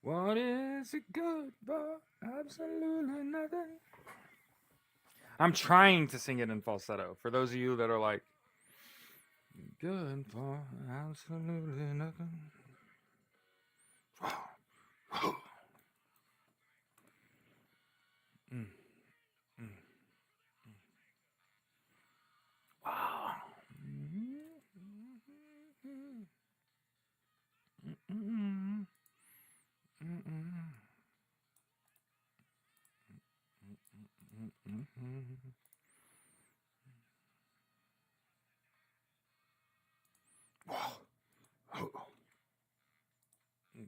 What is it good for? Absolutely nothing. I'm trying to sing it in falsetto. For those of you that are like, good for absolutely nothing. Mm, mm, wow.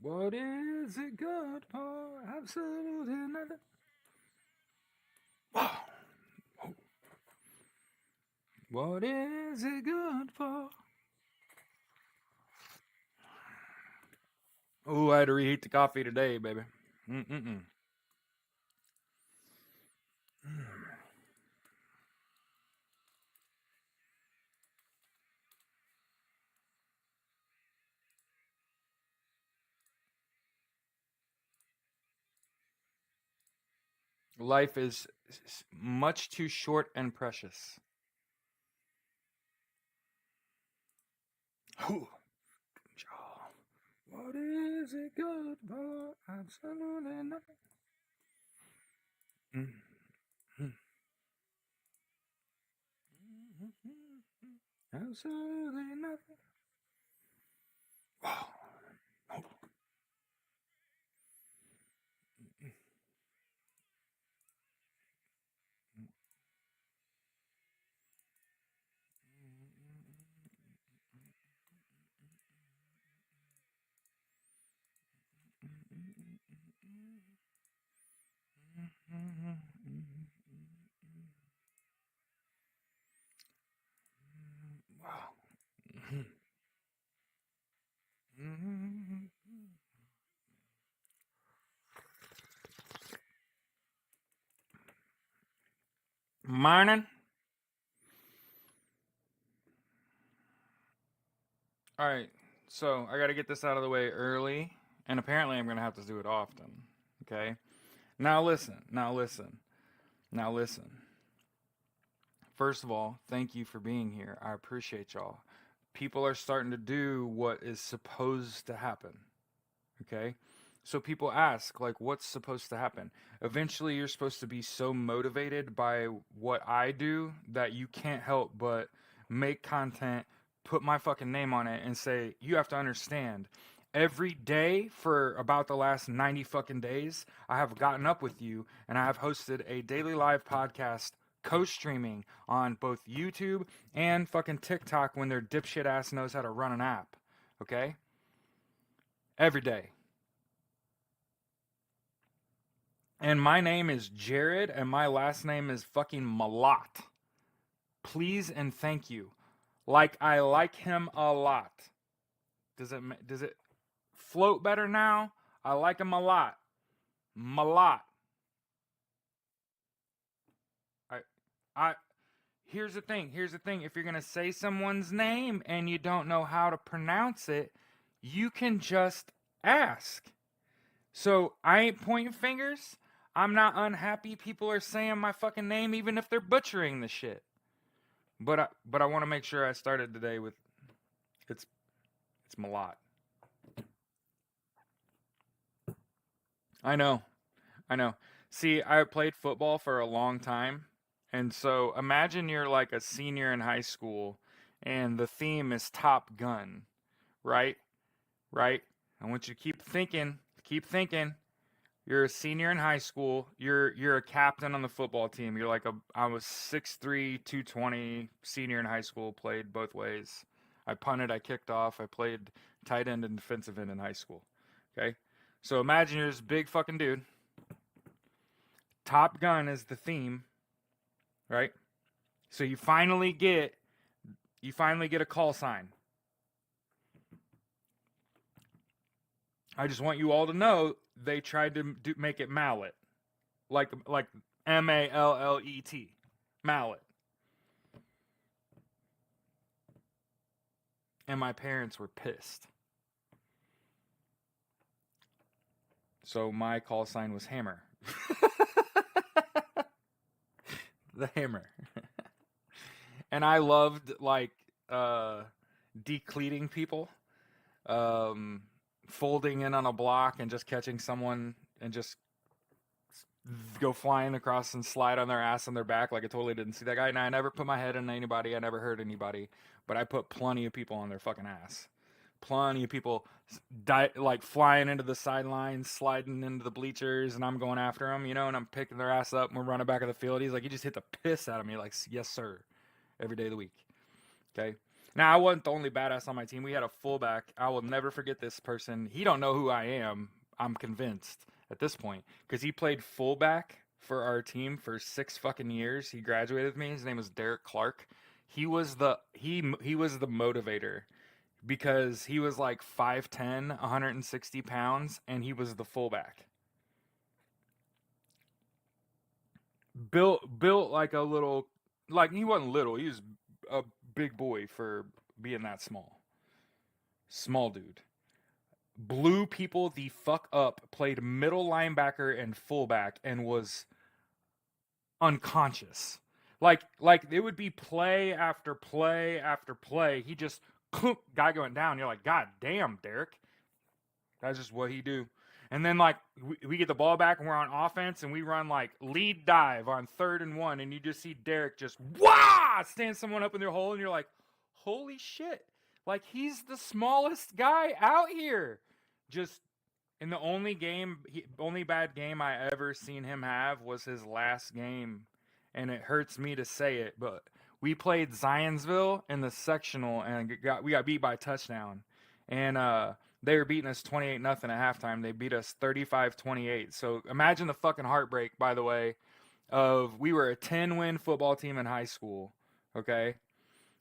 What is it good for? Absolutely nothing. What is it good for? Oh, I had to reheat the coffee today, baby. Mm-mm-mm. Life is much too short and precious. What is it good for? Absolutely nothing. Mm, mm, absolutely nothing. Wow. Wow. Morning. All right. So I got to get this out of the way early, and apparently I'm going to have to do it often. Okay. Now listen. Now listen. Now listen. First of all, thank you for being here. I appreciate y'all. People are starting to do what is supposed to happen. Okay? So people ask, like, what's supposed to happen? Eventually, you're supposed to be so motivated by what I do that you can't help but make content, put my fucking name on it, and say, you have to understand. Every day for about the last 90 fucking days, I have gotten up with you and I have hosted a daily live podcast co-streaming on both YouTube and fucking TikTok when their dipshit ass knows how to run an app. Okay? Every day. And my name is Jared, and my last name is fucking Malott. Please and thank you. Like I like him a lot. Does it float better now? I like him a lot. Malott. I I here's the thing. Here's the thing. If you're gonna say someone's name and you don't know how to pronounce it, you can just ask. So I ain't pointing fingers. I'm not unhappy people are saying my fucking name even if they're butchering the shit. But I want to make sure I started today with it's it's Malott. I know. I know. See, I played football for a long time. And so imagine you're like a senior in high school and the theme is Top Gun, right? Right? I want you to keep thinking. You're a senior in high school. You're a captain on the football team. You're like a I was 6'3", 220, senior in high school, played both ways. I punted, I kicked off, I played tight end and defensive end in high school. Okay? So imagine you're this big fucking dude. Top Gun is the theme, right? So you finally get a call sign. I just want you all to know they tried to make it Mallet. Like Mallet. Mallet. And my parents were pissed. So my call sign was Hammer. The Hammer. And I loved like decleating people, um, folding in on a block and just catching someone and just go flying across and slide on their ass on their back like I totally didn't see that guy. Now I never put my head in anybody, I never hurt anybody, but I put plenty of people on their fucking ass. Plenty of people like flying into the sidelines, sliding into the bleachers, and I'm going after them, and I'm picking their ass up and we're running back of the field. He's like, you just hit the piss out of me, like, yes sir, every day of the week. Okay. Now I wasn't the only badass on my team. We had a fullback. I will never forget this person. He don't know who I am. I'm convinced at this point because he played fullback for our team for 6 fucking years. He graduated with me. His name was Derek Clark. He was the motivator because he was like 5'10", 160 pounds, and he was the fullback. Built like a little, like he wasn't little. He was a big boy for being that small. Small dude. Blew people the fuck up, played middle linebacker and fullback, and was unconscious. Like it would be play after play after play. He just guy going down. You're like, God damn, Derek. That's just what he do. And then like we get the ball back and we're on offense and we run like lead dive on 3rd and 1, and you just see Derek just stand someone up in their hole, and you're like, holy shit. Like he's the smallest guy out here. Just in the only bad game I ever seen him have was his last game, and it hurts me to say it, but we played Zionsville in the sectional and we got beat by a touchdown, and they were beating us 28-0 at halftime. They beat us 35-28. So imagine the fucking heartbreak, by the way, of we were a 10-win football team in high school, okay?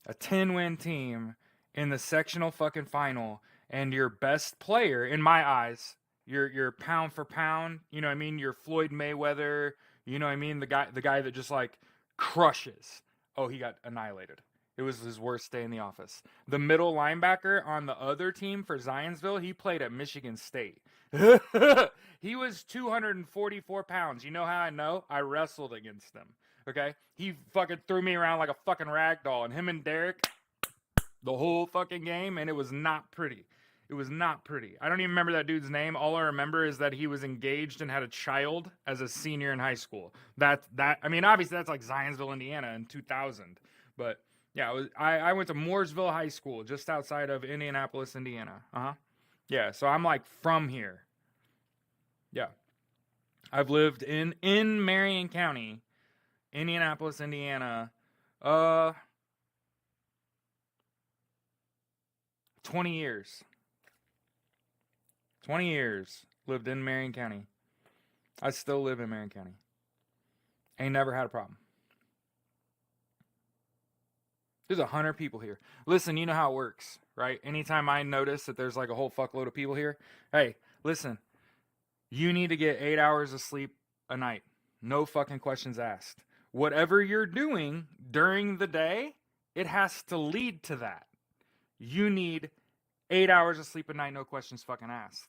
A 10-win team in the sectional fucking final, and your best player, in my eyes, your pound for pound, you know what I mean? Your Floyd Mayweather, you know what I mean? The guy that just like crushes. Oh, he got annihilated. It was his worst day in the office. The middle linebacker on the other team for Zionsville, he played at Michigan State. He was 244 pounds. You know how I know? I wrestled against him. Okay? He fucking threw me around like a fucking rag doll. And him and Derek, the whole fucking game, and it was not pretty. It was not pretty. I don't even remember that dude's name. All I remember is that he was engaged and had a child as a senior in high school. I mean, obviously that's like Zionsville, Indiana in 2000. But yeah, I went to Mooresville High School just outside of Indianapolis, Indiana. Yeah, so I'm like from here. Yeah. I've lived in Marion County, Indianapolis, Indiana, 20 years. 20 years lived in Marion County. I still live in Marion County. Ain't never had a problem. There's 100 people here. Listen, you know how it works, right? Anytime I notice that there's like a whole fuckload of people here, hey, listen, you need to get 8 hours of sleep a night. No fucking questions asked. Whatever you're doing during the day, it has to lead to that. You need 8 hours of sleep a night, no questions fucking asked.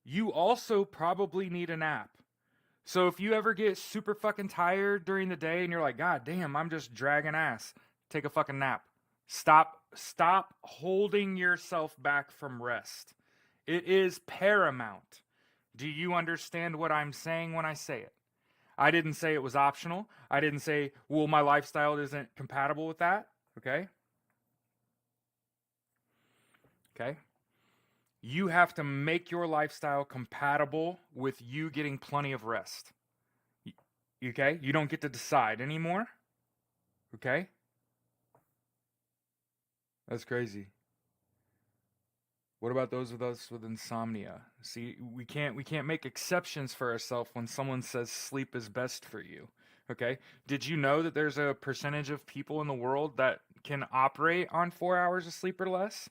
You also probably need a nap. So if you ever get super fucking tired during the day and you're like, God damn, I'm just dragging ass, take a fucking nap. Stop holding yourself back from rest. It is paramount. Do you understand what I'm saying when I say it? I didn't say it was optional. I didn't say, well, my lifestyle isn't compatible with that. Okay? Okay? You have to make your lifestyle compatible with you getting plenty of rest. Okay? You don't get to decide anymore. Okay? That's crazy. What about those of us with insomnia? See, we can't make exceptions for ourselves when someone says sleep is best for you. Okay? Did you know that there's a percentage of people in the world that can operate on 4 hours of sleep or less?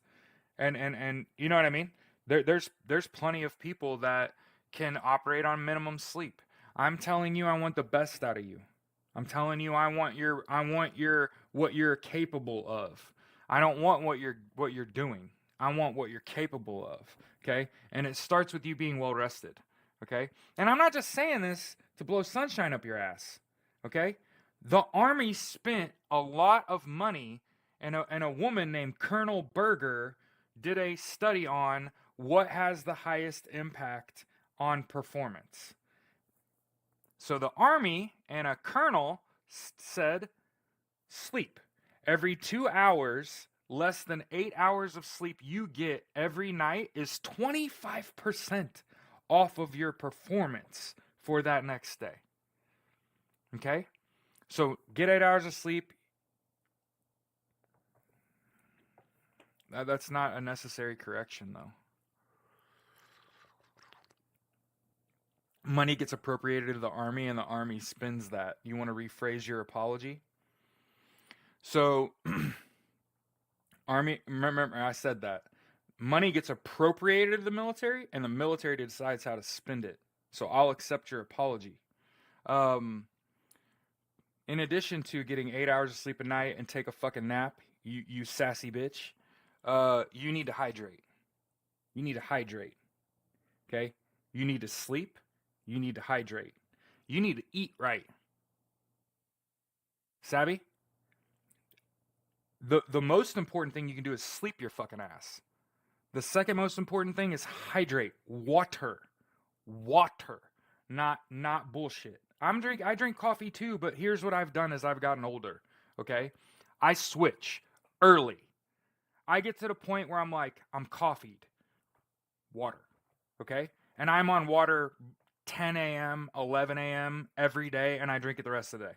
And you know what I mean? There's plenty of people that can operate on minimum sleep. I'm telling you, I want the best out of you. I'm telling you, I want what you're capable of. I don't want what you're doing. I want what you're capable of. Okay? And it starts with you being well rested. Okay? And I'm not just saying this to blow sunshine up your ass. Okay? The Army spent a lot of money, and a woman named Colonel Berger did a study on what has the highest impact on performance. So the Army and a colonel said sleep. Every 2 hours, less than 8 hours of sleep you get every night is 25% off of your performance for that next day. Okay? So get 8 hours of sleep. That's not a necessary correction, though. Money gets appropriated to the Army, and the Army spends that. You want to rephrase your apology? So, Army, remember I said that. Money gets appropriated to the military, and the military decides how to spend it. So I'll accept your apology. In addition to getting 8 hours of sleep a night and take a fucking nap, you sassy bitch, you need to hydrate. You need to hydrate. Okay? You need to sleep. You need to hydrate. You need to eat right. Savvy? The most important thing you can do is sleep your fucking ass. The second most important thing is hydrate. Water. Not bullshit. I drink coffee too, but here's what I've done as I've gotten older. Okay? I switch early. I get to the point where I'm like, I'm coffeeed. Water. Okay? And I'm on water 10 a.m., 11 a.m. every day, and I drink it the rest of the day.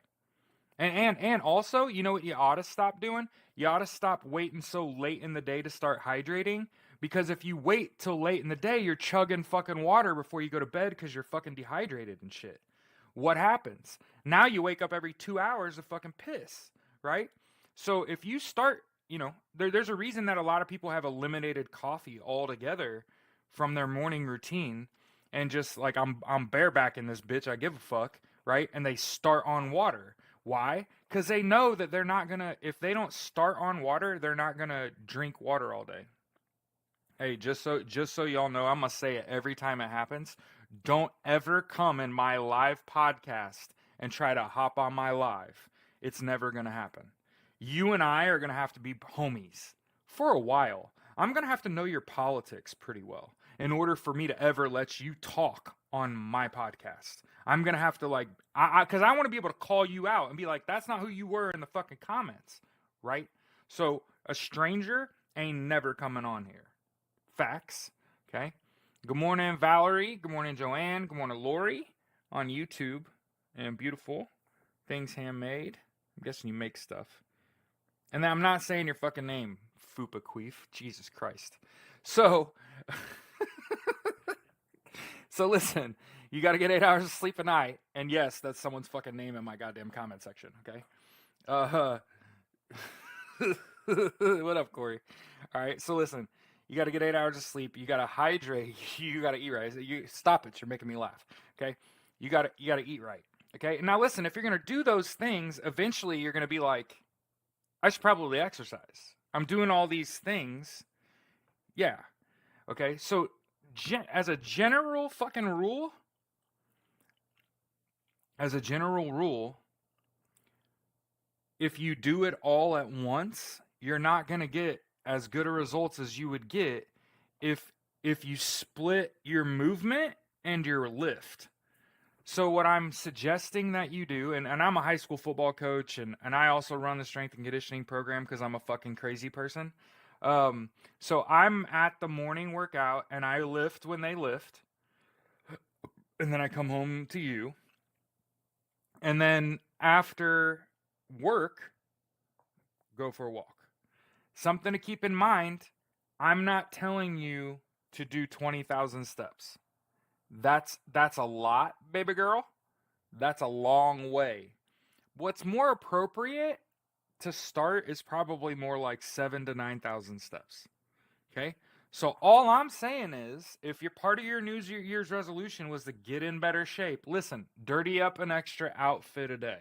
And also, you know what you ought to stop doing? You ought to stop waiting so late in the day to start hydrating. Because if you wait till late in the day, you're chugging fucking water before you go to bed because you're fucking dehydrated and shit. What happens? Now you wake up every 2 hours to fucking piss, right? So if you start, there's a reason that a lot of people have eliminated coffee altogether from their morning routine and just like, I'm barebacking this bitch, I give a fuck, right? And they start on water. Why? Because they know that they're not gonna, if they don't start on water, they're not gonna drink water all day. Hey, just so y'all know, I'm gonna say it every time it happens. Don't ever come in my live podcast and try to hop on my live. It's never gonna happen. You and I are gonna have to be homies for a while. I'm gonna have to know your politics pretty well in order for me to ever let you talk on my podcast. I'm gonna have to because I want to be able to call you out and be like, that's not who you were in the fucking comments, right? So a stranger ain't never coming on here. Facts. Okay. Good morning, Valerie. Good morning, Joanne. Good morning, Lori on YouTube. And beautiful things handmade. I'm guessing you make stuff. And then I'm not saying your fucking name, Fupa Queef. Jesus Christ. So, so listen, you got to get 8 hours of sleep a night. And yes, that's someone's fucking name in my goddamn comment section. Okay. What up, Corey? All right. So listen. You got to get 8 hours of sleep. You got to hydrate. You got to eat right. You stop it. You're making me laugh. Okay. You got to eat right. Okay. Now listen, if you're going to do those things, eventually you're going to be like, I should probably exercise. I'm doing all these things. Yeah. Okay. So as a general rule, if you do it all at once, you're not going to get as good a results as you would get if you split your movement and your lift. So what I'm suggesting that you do, and I'm a high school football coach, and I also run the strength and conditioning program because I'm a fucking crazy person. So I'm at the morning workout, and I lift when they lift, and then I come home to you. And then after work, go for a walk. Something to keep in mind, I'm not telling you to do 20,000 steps. That's a lot, baby girl. That's a long way. What's more appropriate to start is probably more like 7,000 to 9,000 steps. Okay? So all I'm saying is, if you're part of your New Year's resolution was to get in better shape, listen, dirty up an extra outfit a day.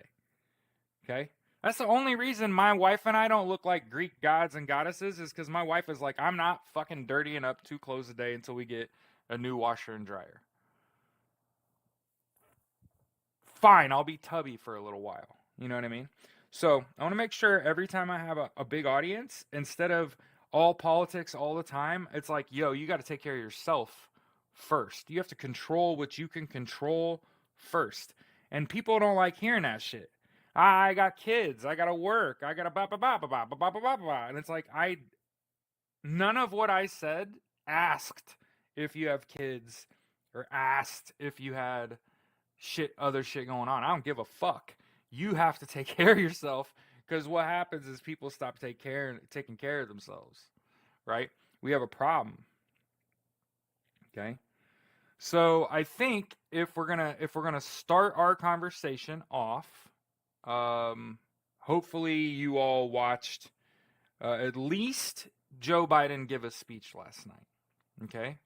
Okay? That's the only reason my wife and I don't look like Greek gods and goddesses is because my wife is like, I'm not fucking dirtying up 2 clothes a day until we get a new washer and dryer. fine, I'll be Tubby for a little while. You know what I mean? So I want to make sure every time I have a big audience, instead of all politics all the time, it's like, yo, you got to take care of yourself first. You have to control what you can control first. And people don't like hearing that shit. I got kids. I got to work. I got to ba ba ba ba ba ba ba ba ba ba. And it's like, none of what I said asked if you have kids or asked if you had other shit going on. I don't give a fuck. You have to take care of yourself, because what happens is people stop taking care of themselves, right? We have a problem. Okay? So I think if we're gonna start our conversation off, hopefully you all watched at least Joe Biden give a speech last night. Okay?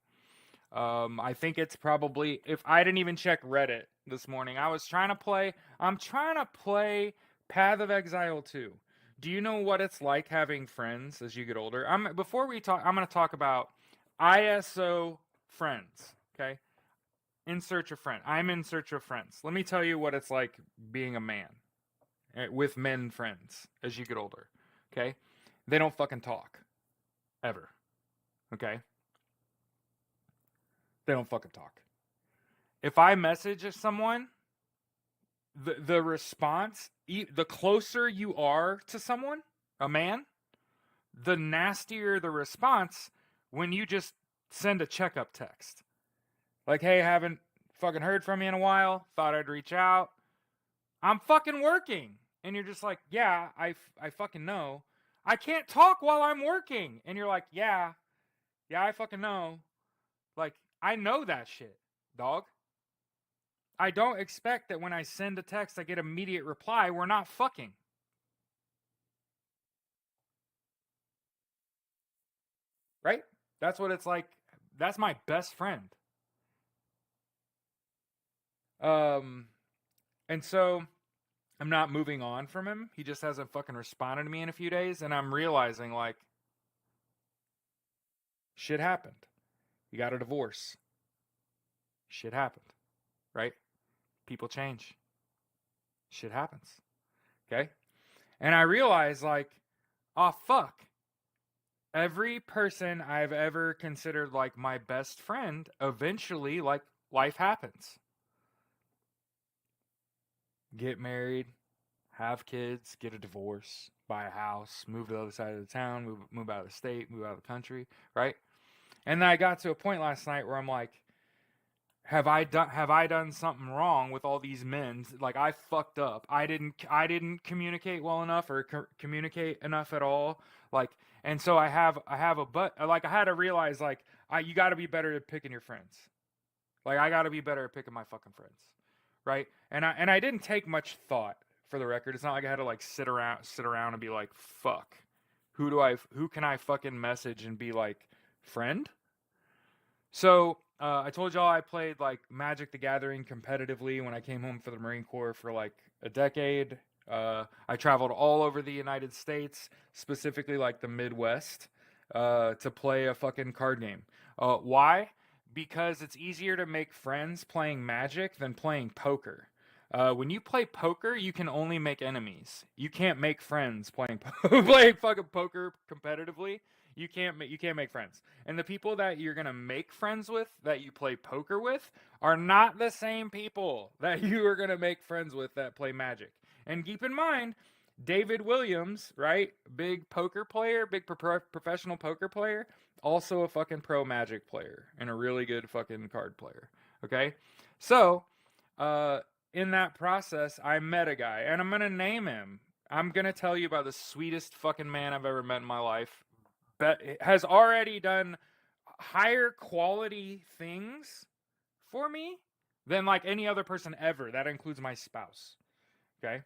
I think it's probably, if I didn't even check Reddit this morning, I'm trying to play Path of Exile 2. Do you know what it's like having friends as you get older? Before we talk, I'm going to talk about ISO friends, okay? In search of friends. I'm in search of friends. Let me tell you what it's like being a man with men friends as you get older, okay? They don't fucking talk. Ever. Okay? They don't fucking talk. If I message someone, the response, the closer you are to someone, a man, the nastier the response when you just send a checkup text. Like, hey, haven't fucking heard from you in a while. Thought I'd reach out. I'm fucking working. And you're just like, yeah, I fucking know. I can't talk while I'm working. And you're like, yeah, I fucking know. Like, I know that shit, dog. I don't expect that when I send a text, I get immediate reply. We're not fucking. Right? That's what it's like. That's my best friend. And so I'm not moving on from him. He just hasn't fucking responded to me in a few days. And I'm realizing, like, shit happened. You got a divorce. Shit happened. Right? People change. Shit happens. Okay? And I realize, like, oh, fuck. Every person I've ever considered like my best friend, eventually, like, life happens. Get married, have kids, get a divorce, buy a house, move to the other side of the town, move out of the state, move out of the country, right? And then I got to a point last night where I'm like, have I done something wrong with all these men? Like, I fucked up. I didn't communicate well enough, or communicate enough at all. Like, and so I had to realize, like, you got to be better at picking your friends. Like, I got to be better at picking my fucking friends, right? And I didn't take much thought, for the record. It's not like I had to like sit around and be like, fuck, who can I fucking message and be like, friend? So I told y'all I played like Magic the Gathering competitively when I came home for the Marine Corps for like a decade. I traveled all over the United States, specifically like the Midwest, to play a fucking card game. Why? Because it's easier to make friends playing Magic than playing poker. When you play poker, you can only make enemies. You can't make friends playing playing fucking poker competitively. You can't make friends. And the people that you're gonna make friends with, that you play poker with, are not the same people that you are gonna make friends with that play Magic. And keep in mind, David Williams, right? Big poker player, big professional poker player, also a fucking pro Magic player and a really good fucking card player. Okay, so in that process, I met a guy, and I'm gonna name him. I'm gonna tell you about the sweetest fucking man I've ever met in my life. Has already done higher quality things for me than like any other person ever. That includes my spouse. Okay?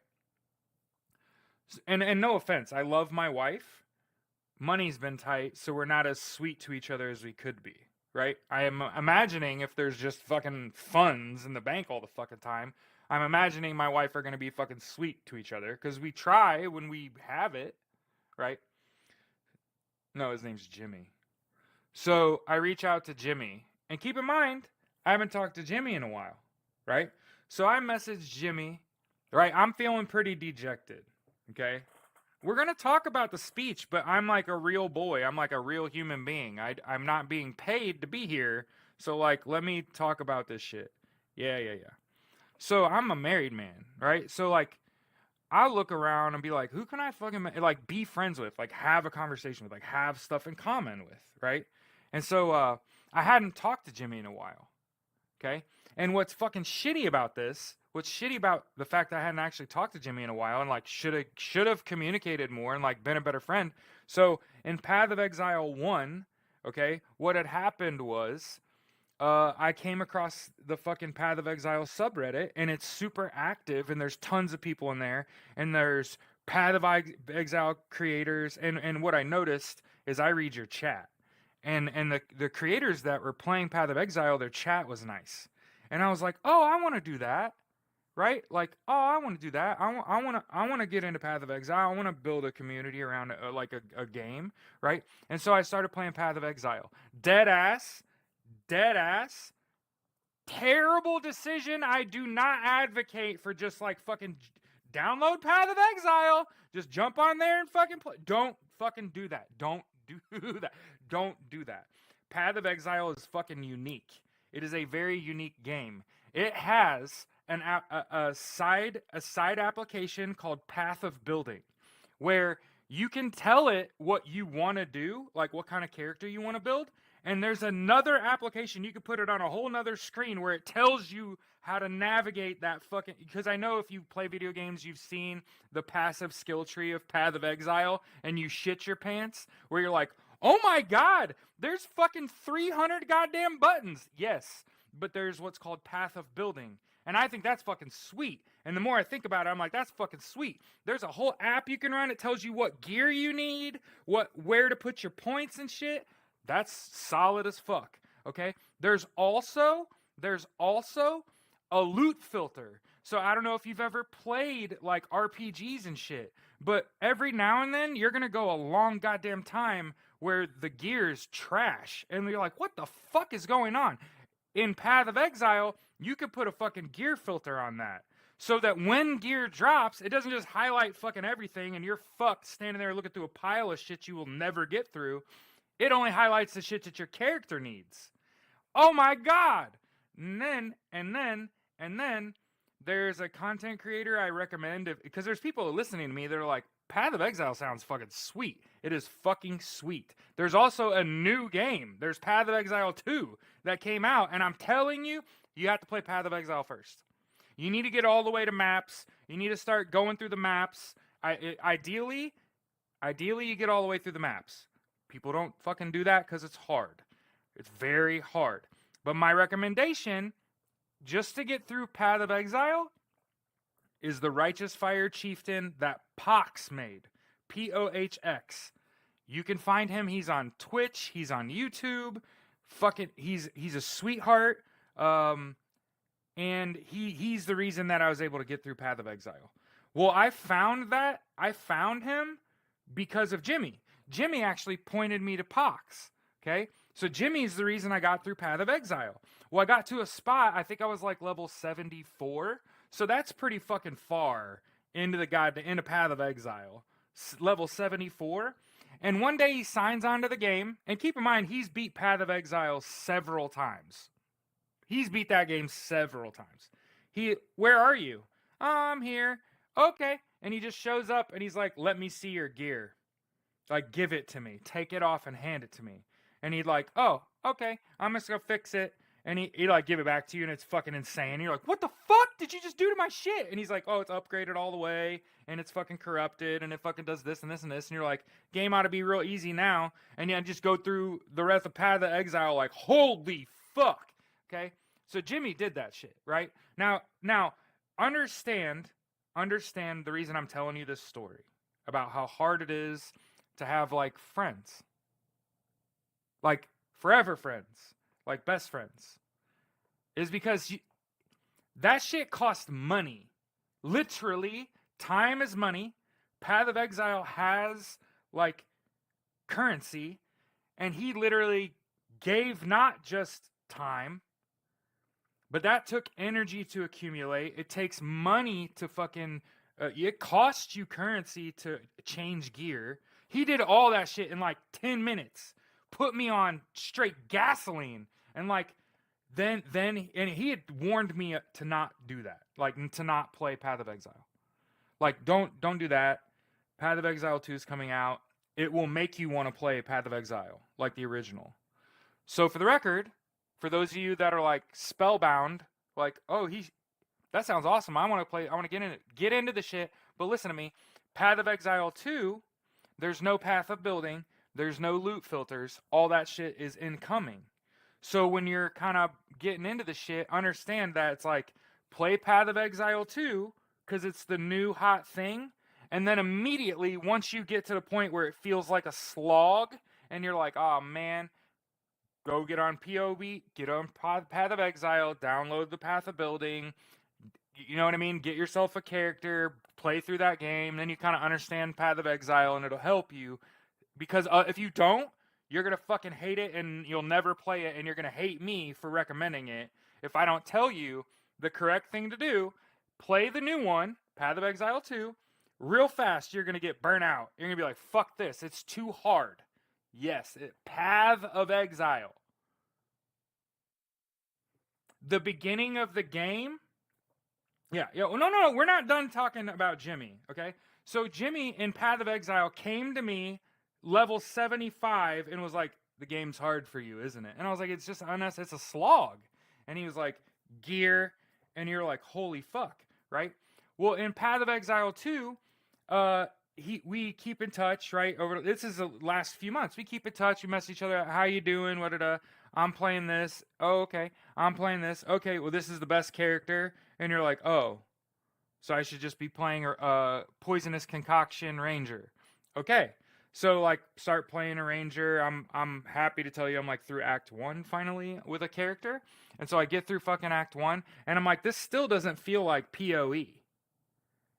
And no offense, I love my wife. Money's been tight, so we're not as sweet to each other as we could be, right? I am imagining if there's just fucking funds in the bank all the fucking time, I'm imagining my wife are going to be fucking sweet to each other, because we try when we have it, right? No, his name's Jimmy. So I reach out to Jimmy, and keep in mind, I haven't talked to Jimmy in a while, right? So I messaged Jimmy, right? I'm feeling pretty dejected, okay? We're going to talk about the speech, but I'm like a real boy. I'm like a real human being. I'm not being paid to be here. So, like, let me talk about this shit. Yeah. So, I'm a married man, right? So, like, I look around and be like, who can I fucking, like, be friends with? Like, have a conversation with, like, have stuff in common with, right? And so, I hadn't talked to Jimmy in a while, okay? And what's fucking shitty about this, what's shitty about the fact that I hadn't actually talked to Jimmy in a while and like should have communicated more and like been a better friend. So in Path of Exile 1, okay, what had happened was I came across the fucking Path of Exile subreddit, and it's super active, and there's tons of people in there, and there's Path of Exile creators, and what I noticed is I read your chat, and the creators that were playing Path of Exile, their chat was nice, and I was like, oh, I want to do that, right? Like, oh, I want to do that. I want to get into Path of Exile. I want to build a community around like a game, right? And so I started playing Path of Exile. Dead ass, terrible decision. I do not advocate for just like fucking download Path of Exile. Just jump on there and fucking play. Don't fucking do that. Don't do that. Don't do that. Path of Exile is fucking unique. It is a very unique game. It has a side application called Path of Building, where you can tell it what you want to do, like what kind of character you want to build. And there's another application, you could put it on a whole nother screen where it tells you how to navigate that fucking, because I know if you play video games, you've seen the passive skill tree of Path of Exile, and you shit your pants, where you're like, oh my god, there's fucking 300 goddamn buttons. Yes, but there's what's called Path of Building. And I think that's fucking sweet. And the more I think about it, I'm like, that's fucking sweet. There's a whole app you can run. It tells you what gear you need, where to put your points and shit. That's solid as fuck. Okay? There's also a loot filter. So I don't know if you've ever played like RPGs and shit, but every now and then you're gonna go a long goddamn time where the gear's trash. And you're like, what the fuck is going on? In Path of Exile, you could put a fucking gear filter on that. So that when gear drops, it doesn't just highlight fucking everything and you're fucked standing there looking through a pile of shit you will never get through. It only highlights the shit that your character needs. Oh my god! And then there's a content creator I recommend, because there's people listening to me that are like, Path of Exile sounds fucking sweet. It is fucking sweet. There's also a new game. There's Path of Exile 2 that came out, and I'm telling you, you have to play Path of Exile first. You need to get all the way to maps. You need to start going through the maps. Ideally, you get all the way through the maps. People don't fucking do that because it's hard. It's very hard. But my recommendation, just to get through Path of Exile, is the Righteous Fire Chieftain that Pox made. Pohx. You can find him. He's on Twitch. He's on YouTube. Fucking, he's a sweetheart. And he's the reason that I was able to get through Path of Exile. Well, I found him because of Jimmy. Jimmy actually pointed me to Pox. Okay? So Jimmy's the reason I got through Path of Exile. Well, I got to a spot, I think I was like level 74. So that's pretty fucking far into Path of Exile. Level 74. And one day he signs onto the game. And keep in mind, he's beat Path of Exile several times. He's beat that game several times. Where are you? Oh, I'm here. Okay. And he just shows up and he's like, let me see your gear. Like, give it to me. Take it off and hand it to me. And he'd like, oh, okay. I'm just gonna fix it. And he like give it back to you, and it's fucking insane. And you're like, what the fuck did you just do to my shit? And he's like, oh, it's upgraded all the way, and it's fucking corrupted, and it fucking does this and this and this. And you're like, game ought to be real easy now. And you just go through the rest of Path of Exile like, holy fuck. Okay? So Jimmy did that shit, right? Now understand the reason I'm telling you this story about how hard it is to have like friends. Like forever friends. Like best friends, is because that shit costs money. Literally, time is money. Path of Exile has like currency, and he literally gave not just time, But that took energy to accumulate. It takes money to fucking. It costs you currency to change gear. He did all that shit in like 10 minutes. Put me on straight gasoline. And like, then, and he had warned me to not do that. Like, to not play Path of Exile. Like, don't do that. Path of Exile 2 is coming out. It will make you want to play Path of Exile, like the original. So for the record, for those of you that are like spellbound, like, oh, that sounds awesome. I want to play. I want to get into the shit. But listen to me. Path of Exile 2, there's no path of building. There's no loot filters. All that shit is incoming. So when you're kind of getting into the shit, understand that it's like play Path of Exile 2 because it's the new hot thing. And then immediately, once you get to the point where it feels like a slog and you're like, oh man, go get on POB, get on Path of Exile, download the Path of Building. You know what I mean? Get yourself a character, play through that game. Then you kind of understand Path of Exile and it'll help you. Because if you don't, you're going to fucking hate it and you'll never play it. And you're going to hate me for recommending it. If I don't tell you the correct thing to do, play the new one, Path of Exile 2. Real fast, you're going to get burnt out. You're going to be like, fuck this. It's too hard. Yes, Path of Exile. The beginning of the game. Yeah. No. We're not done talking about Jimmy, okay? So Jimmy in Path of Exile came to me level 75 and was like, the game's hard for you, isn't it? And I was like, it's just unnecessary. It's a slog. And he was like, gear. And you're like, holy fuck, right? Well, in Path of Exile 2, we keep in touch, right? This is the last few months. We keep in touch. We message each other. How you doing? I'm playing this. Oh, okay. I'm playing this. Okay. Well, this is the best character. And you're like, oh, so I should just be playing Poisonous Concoction Ranger. Okay. So like start playing a ranger. I'm happy to tell you I'm like through Act 1 finally with a character. And so I get through fucking Act 1 and I'm like, this still doesn't feel like PoE.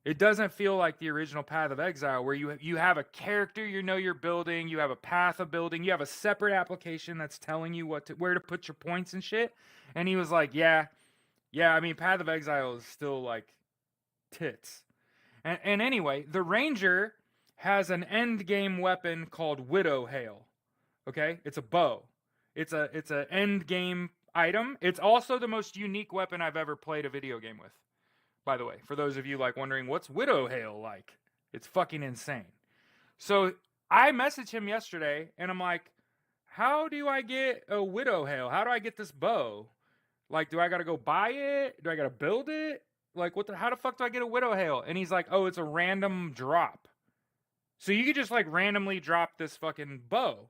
It doesn't feel like the original Path of Exile where you have a character you're building, you have a path of building, you have a separate application that's telling you where to put your points and shit. And he was like, yeah, I mean Path of Exile is still like tits. And anyway, the Ranger has an end game weapon called Widow Hail. Okay? It's a bow. It's an end game item. It's also the most unique weapon I've ever played a video game with. By the way, for those of you like wondering what's Widow Hail like, it's fucking insane. So I messaged him yesterday and I'm like, how do I get a Widow Hail? How do I get this bow? Like, do I gotta go buy it? Do I gotta build it? Like, how the fuck do I get a Widow Hail? And he's like, oh, it's a random drop. So you could just like randomly drop this fucking bow.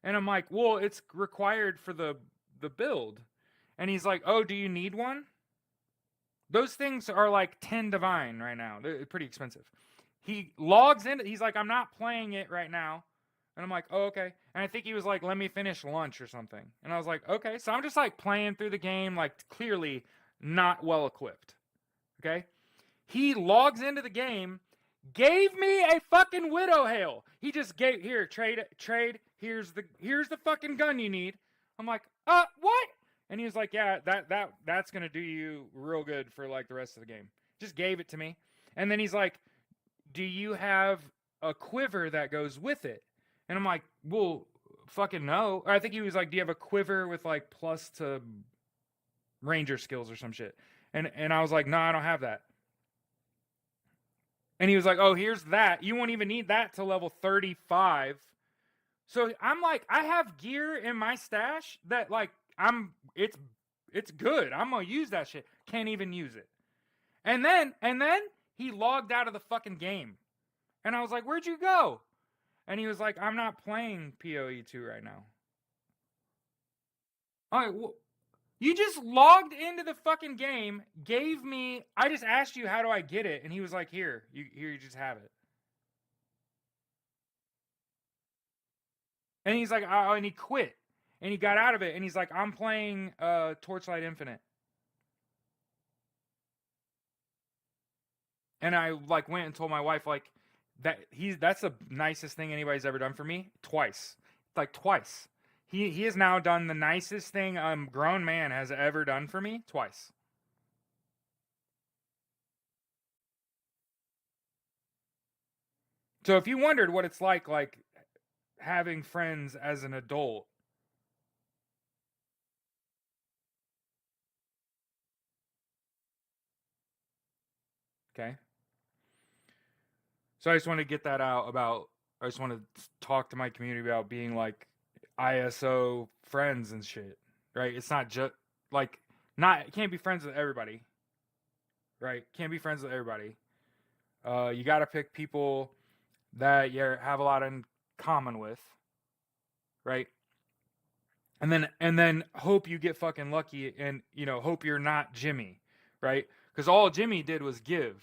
And I'm like, well, it's required for the build. And he's like, oh, do you need one? Those things are like 10 divine right now. They're pretty expensive. He logs in. He's like, I'm not playing it right now. And I'm like, oh, okay. And I think he was like, let me finish lunch or something. And I was like, okay. So I'm just like playing through the game, like clearly not well equipped. Okay. He logs into the game, gave me a fucking Widow Hail. He just gave, here, trade. Here's the fucking gun you need. I'm like, what? And he was like, yeah, that's going to do you real good for like the rest of the game. Just gave it to me. And then he's like, do you have a quiver that goes with it? And I'm like, well, fucking no. Or I think he was like, do you have a quiver with like plus to ranger skills or some shit? And I was like, no, I don't have that. And he was like, oh, here's that. You won't even need that till level 35. So I'm like, I have gear in my stash that like, it's good. I'm gonna use that shit. Can't even use it. And then he logged out of the fucking game. And I was like, where'd you go? And he was like, I'm not playing PoE 2 right now. Alright, well, you just logged into the fucking game, gave me, I just asked you how do I get it, and he was like, here, you just have it. And he's like, oh, and he quit. And he got out of it, and he's like, I'm playing Torchlight Infinite. And I like went and told my wife like that's the nicest thing anybody's ever done for me. Twice. He has now done the nicest thing a grown man has ever done for me twice. So if you wondered what it's like having friends as an adult, okay? So I just want to get that out about. I just want to talk to my community about being like ISO friends and shit, right? It's not just like not can't be friends with everybody, right? Can't be friends with everybody. You got to pick people that you have a lot in common with, right? And then hope you get fucking lucky, and hope you're not Jimmy, right? Because all Jimmy did was give.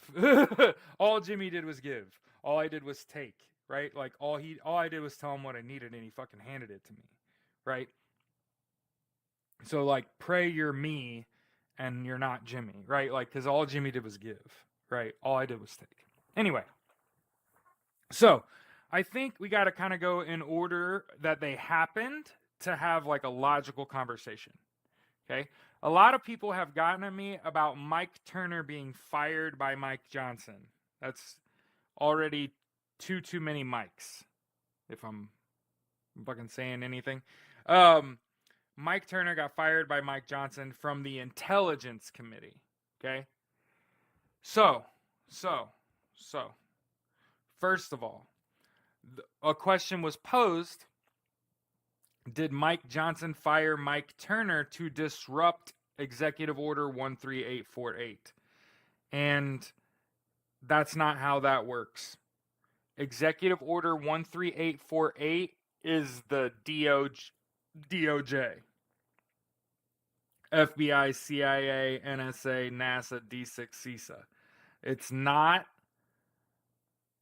All Jimmy did was give. All I did was take, right? Like all I did was tell him what I needed, and he fucking handed it to me, right? So like, pray you're me, and you're not Jimmy, right? Like, because all Jimmy did was give, right? All I did was take. Anyway, so I think we got to kind of go in order that they happened to have like a logical conversation. Okay. A lot of people have gotten at me about Mike Turner being fired by Mike Johnson. That's already too many mics, if I'm fucking saying anything. Mike Turner got fired by Mike Johnson from the Intelligence Committee. Okay. So, so, so, first of all, a question was posed. Did Mike Johnson fire Mike Turner to disrupt Executive Order 13848? And that's not how that works. Executive Order 13848 is the DOJ, FBI, CIA, NSA, NASA, D6, CISA. It's not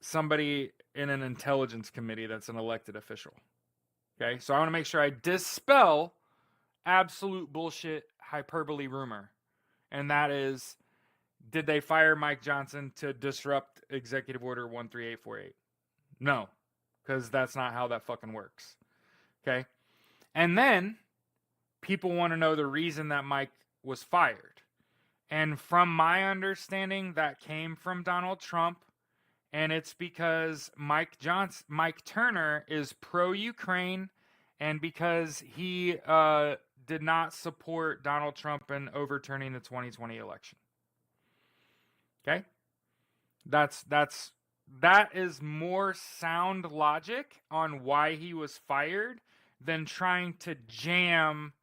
somebody in an intelligence committee that's an elected official. Okay, so I want to make sure I dispel absolute bullshit hyperbole rumor. And that is, did they fire Mike Johnson to disrupt Executive Order 13848? No, because that's not how that fucking works. Okay? And then people want to know the reason that Mike was fired. And from my understanding, that came from Donald Trump. And it's because Mike Turner is pro-Ukraine, and because he did not support Donald Trump in overturning the 2020 election. Okay? That is more sound logic on why he was fired than trying to jam.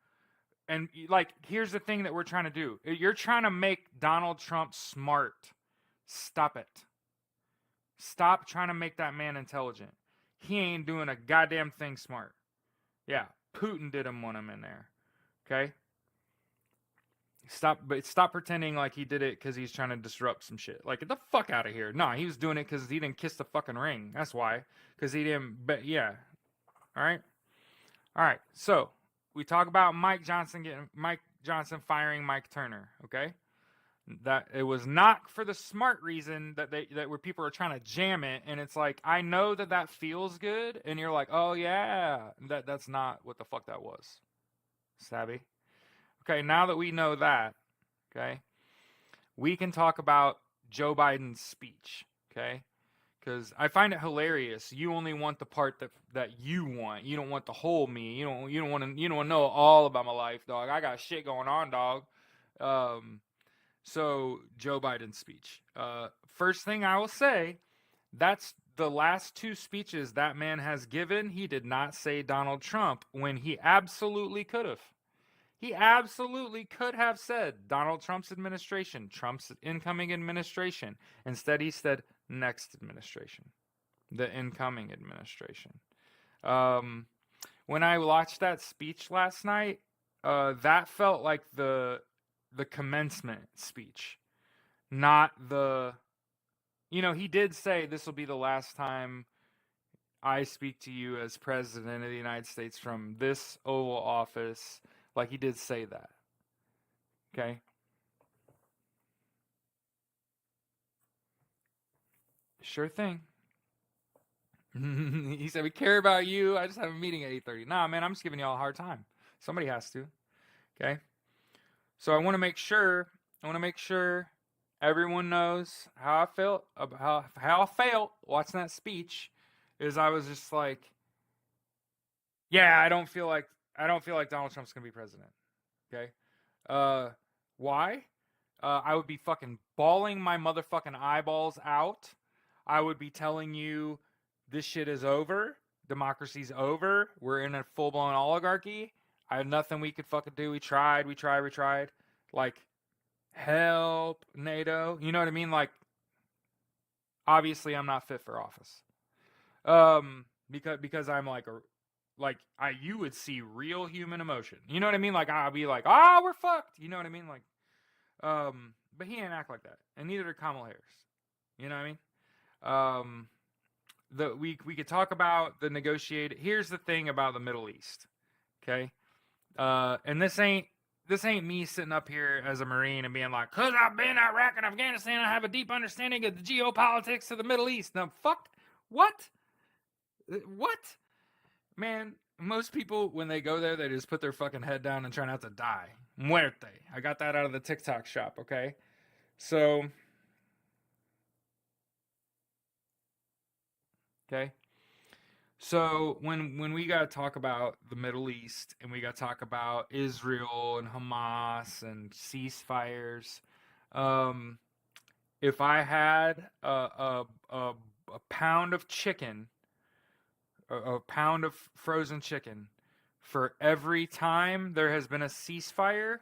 And like, here's the thing that we're trying to do. You're trying to make Donald Trump smart. Stop it. Stop trying to make that man intelligent. He ain't doing a goddamn thing smart. Yeah, Putin didn't want him in there. Okay? Stop pretending like he did it because he's trying to disrupt some shit. Like, get the fuck out of here. No, he was doing it because he didn't kiss the fucking ring. That's why. Because he didn't. But yeah. All right. So we talk about Mike Johnson firing Mike Turner. Okay. That it was not for the smart reason that where people are trying to jam it, and it's like, I know that feels good, and you're like, oh yeah, that's not what the fuck that was. Savvy. Okay, now that we know that, okay, we can talk about Joe Biden's speech, okay? Because I find it hilarious. You only want the part that you want. You don't want the whole me. You don't want to know all about my life, dog. I got shit going on, dog. So Joe Biden's speech. First thing I will say, that's the last two speeches that man has given. He did not say Donald Trump when he absolutely could have. He absolutely could have said Donald Trump's administration, Trump's incoming administration. Instead, he said next administration, the incoming administration. When I watched that speech last night, that felt like the commencement speech, not the. He did say this will be the last time I speak to you as president of the United States from this Oval Office. Like, he did say that. Okay? Sure thing. He said, we care about you. I just have a meeting at 8:30. Nah, man, I'm just giving y'all a hard time. Somebody has to. Okay? So I want to make sure everyone knows how I felt about how I felt watching that speech. Is I was just like, yeah, I don't feel like Donald Trump's gonna be president. Okay, why? I would be fucking bawling my motherfucking eyeballs out. I would be telling you this shit is over. Democracy's over. We're in a full blown oligarchy. I had nothing we could fucking do. We tried. Like, help NATO. You know what I mean? Like, obviously, I'm not fit for office. Because I'm like you would see real human emotion. You know what I mean? Like, I'll be like, ah, we're fucked. You know what I mean? Like, but he didn't act like that, and neither did Kamala Harris. You know what I mean? We could talk about the negotiated. Here's the thing about the Middle East, okay? And this ain't me sitting up here as a Marine and being like, cause I've been in Iraq and Afghanistan, I have a deep understanding of the geopolitics of the Middle East. Now, fuck, what? Man, most people when they go there, they just put their fucking head down and try not to die. Muerte. I got that out of the TikTok shop. Okay, so. Okay. So when we got to talk about the Middle East and we got to talk about Israel and Hamas and ceasefires, um, if I had a pound of chicken, a pound of frozen chicken, for every time there has been a ceasefire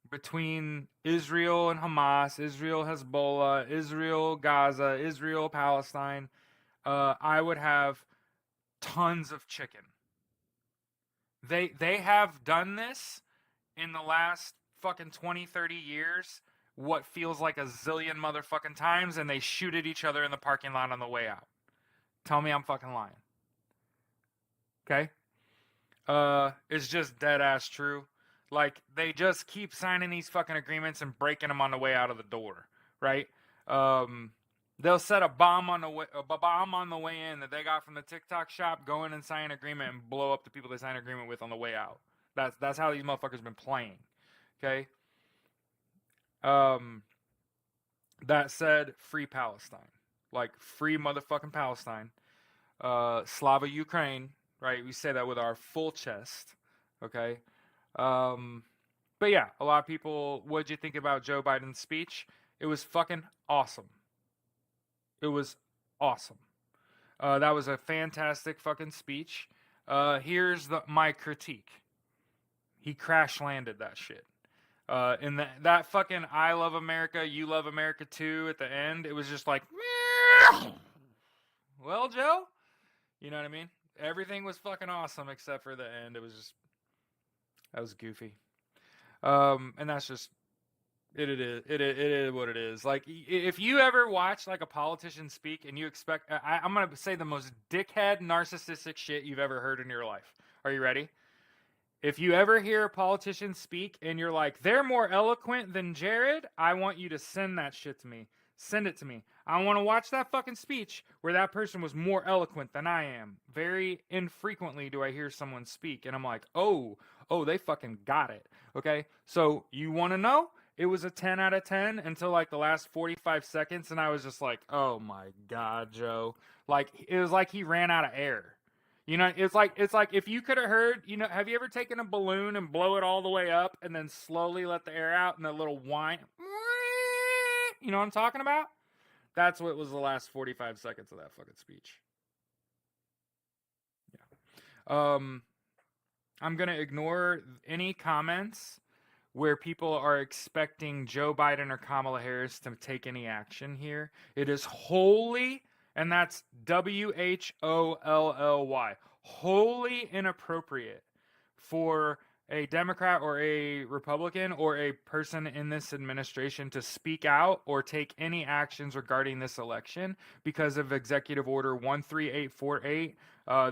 between Israel and Hamas, Israel Hezbollah, Israel Gaza, Israel Palestine, I would have tons of chicken. They have done this in the last fucking 20, 30 years, what feels like a zillion motherfucking times, and they shoot at each other in the parking lot on the way out. Tell me I'm fucking lying. Okay? It's just dead ass true. Like, they just keep signing these fucking agreements and breaking them on the way out of the door, right? They'll set a bomb on the way in that they got from the TikTok shop, go in and sign an agreement and blow up the people they sign an agreement with on the way out. That's how these motherfuckers been playing. Okay. That said, free Palestine, like free motherfucking Palestine. Slava Ukraine, right? We say that with our full chest. Okay. But yeah, a lot of people. What'd you think about Joe Biden's speech? It was fucking awesome. It was awesome. That was a fantastic fucking speech. Here's my critique. He crash landed that shit. In that fucking I love America, you love America too at the end, it was just like, well, Joe, you know what I mean? Everything was fucking awesome except for the end. It was just, that was goofy. And that's just, it is what it is. Like, if you ever watch like a politician speak and you expect, I'm gonna say the most dickhead, narcissistic shit you've ever heard in your life. Are you ready? If you ever hear a politician speak and you're like, they're more eloquent than Jared, I want you to send that shit to me. Send it to me. I want to watch that fucking speech where that person was more eloquent than I am. Very infrequently do I hear someone speak and I'm like, oh, they fucking got it. Okay? So, you want to know? It was a 10 out of 10 until like the last 45 seconds and I was just like, oh my God, Joe. Like, it was like he ran out of air. You know, it's like if you could have heard, you know, have you ever taken a balloon and blow it all the way up and then slowly let the air out and a little whine? You know what I'm talking about? That's what was the last 45 seconds of that fucking speech. Yeah. I'm going to ignore any comments where people are expecting Joe Biden or Kamala Harris to take any action here. It is wholly, and that's WHOLLY, wholly inappropriate for a Democrat or a Republican or a person in this administration to speak out or take any actions regarding this election because of Executive Order 13848,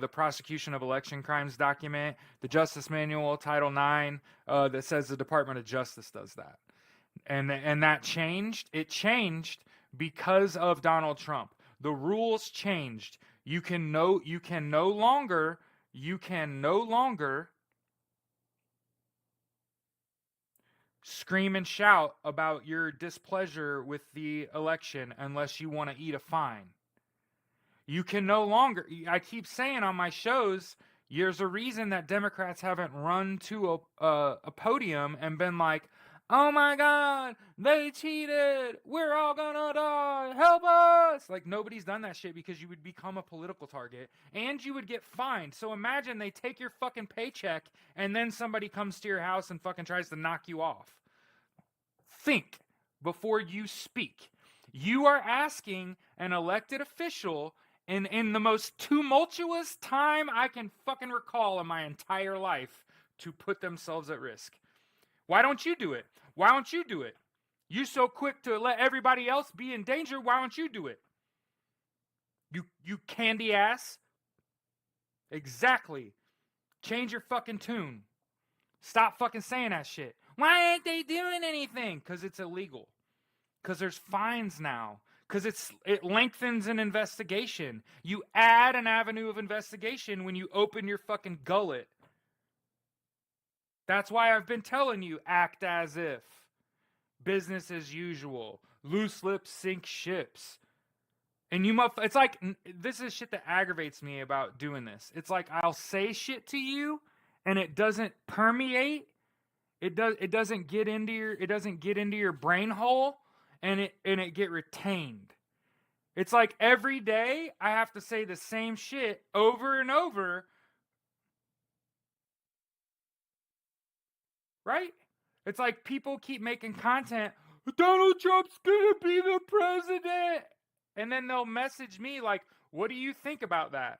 the Prosecution of Election Crimes document, the Justice Manual, Title IX, that says the Department of Justice does that. And that changed. It changed because of Donald Trump. The rules changed. You can no longer scream and shout about your displeasure with the election unless you want to eat a fine. You can no longer, I keep saying on my shows, there's a reason that Democrats haven't run to a podium and been like, oh my God, they cheated. We're all gonna die. Help us. Like, nobody's done that shit because you would become a political target and you would get fined. So imagine they take your fucking paycheck and then somebody comes to your house and fucking tries to knock you off. Think before you speak. You are asking an elected official in the most tumultuous time I can fucking recall in my entire life to put themselves at risk. Why don't you do it? Why don't you do it? You so quick to let everybody else be in danger. Why don't you do it? You candy ass. Exactly. Change your fucking tune. Stop fucking saying that shit. Why ain't they doing anything? Because it's illegal. Because there's fines now. Because it lengthens an investigation. You add an avenue of investigation when you open your fucking gullet. That's why I've been telling you, act as if. Business as usual. Loose lips sink ships. And it's like, this is shit that aggravates me about doing this. It's like I'll say shit to you and it doesn't permeate. It doesn't get into your brain hole and it get retained. It's like every day I have to say the same shit over and over. Right? It's like people keep making content, Donald Trump's gonna be the president. And then they'll message me like, what do you think about that?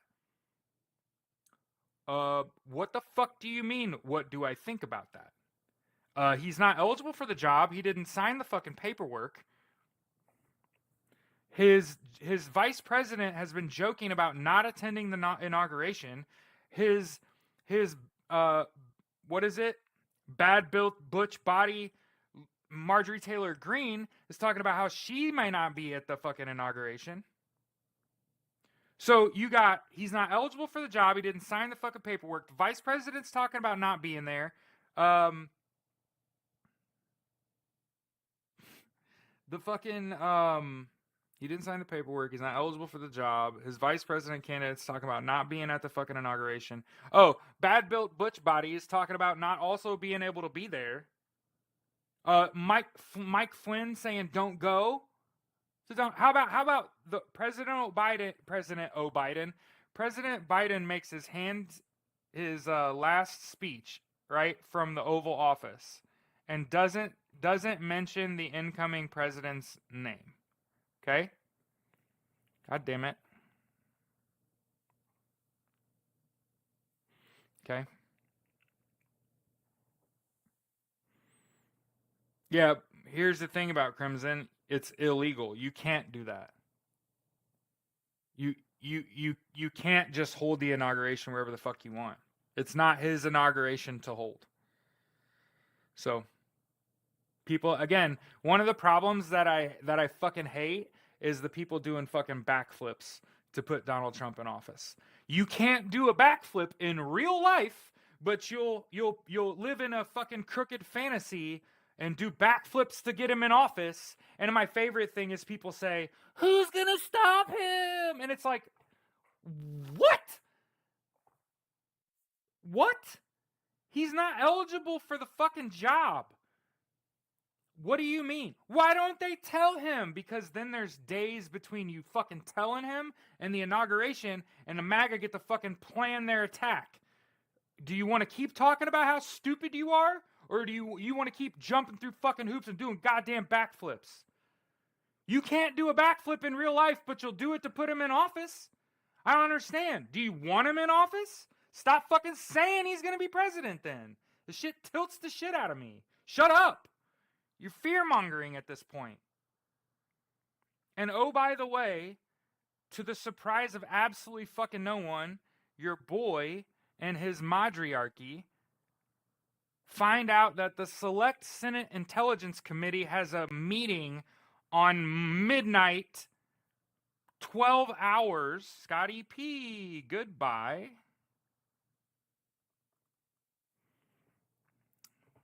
What the fuck do you mean, what do I think about that? He's not eligible for the job. He didn't sign the fucking paperwork. His vice president has been joking about not attending the inauguration. His what is it? Bad built butch body Marjorie Taylor Greene is talking about how she may not be at the fucking inauguration. So you got, he's not eligible for the job. He didn't sign the fucking paperwork. The vice president's talking about not being there. The fucking, he didn't sign the paperwork. He's not eligible for the job. His vice president candidate's talking about not being at the fucking inauguration. Oh, bad built butch body is talking about not also being able to be there. Mike Flynn saying don't go. So how about the President Biden makes his last speech, right, from the Oval Office and doesn't mention the incoming president's name. Okay? God damn it. Okay? Yeah, here's the thing about Crimson. It's illegal. You can't do that. You can't just hold the inauguration wherever the fuck you want. It's not his inauguration to hold. So, people, again, one of the problems that I fucking hate is the people doing fucking backflips to put Donald Trump in office. You can't do a backflip in real life, but you'll live in a fucking crooked fantasy and do backflips to get him in office. And my favorite thing is people say, who's gonna stop him? And it's like, what? What? He's not eligible for the fucking job. What do you mean? Why don't they tell him? Because then there's days between you fucking telling him and the inauguration, and the MAGA get to fucking plan their attack. Do you want to keep talking about how stupid you are? Or do you want to keep jumping through fucking hoops and doing goddamn backflips? You can't do a backflip in real life, but you'll do it to put him in office? I don't understand. Do you want him in office? Stop fucking saying he's going to be president then. The shit tilts the shit out of me. Shut up. You're fear-mongering at this point. And oh, by the way, to the surprise of absolutely fucking no one, your boy and his matriarchy find out that the Select Senate Intelligence Committee has a meeting on midnight 12 hours. Scotty P, goodbye.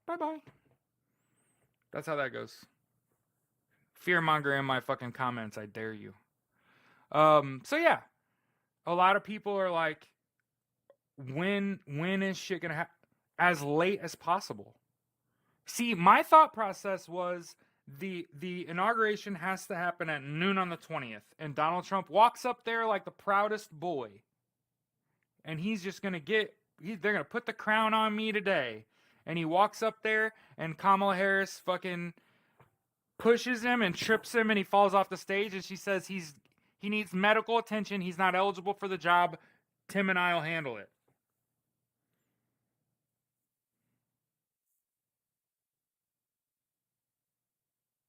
Bye-bye. That's how that goes. Fearmonger in my fucking comments, I dare you. So yeah, a lot of people are like, when is shit gonna happen? As late as possible. See, my thought process was the inauguration has to happen at noon on the 20th, and Donald Trump walks up there like the proudest boy, and he's just gonna they're gonna put the crown on me today, and he walks up there, and Kamala Harris fucking pushes him and trips him, and he falls off the stage, and she says he needs medical attention, he's not eligible for the job, Tim and I'll handle it.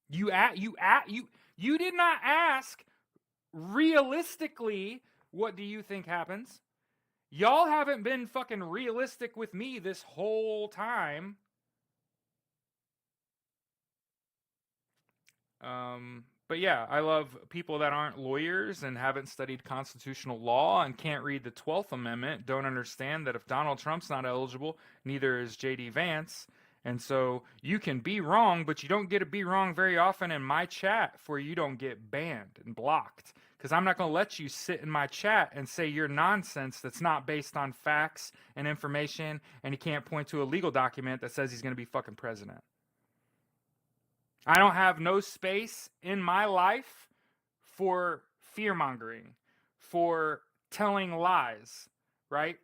You did not ask realistically, what do you think happens? Y'all haven't been fucking realistic with me this whole time. But yeah, I love people that aren't lawyers and haven't studied constitutional law and can't read the 12th Amendment, don't understand that if Donald Trump's not eligible, neither is JD Vance. And so you can be wrong, but you don't get to be wrong very often in my chat, for you don't get banned and blocked. Because I'm not going to let you sit in my chat and say your nonsense that's not based on facts and information, and he can't point to a legal document that says he's going to be fucking president. I don't have no space in my life for fear-mongering, for telling lies, right?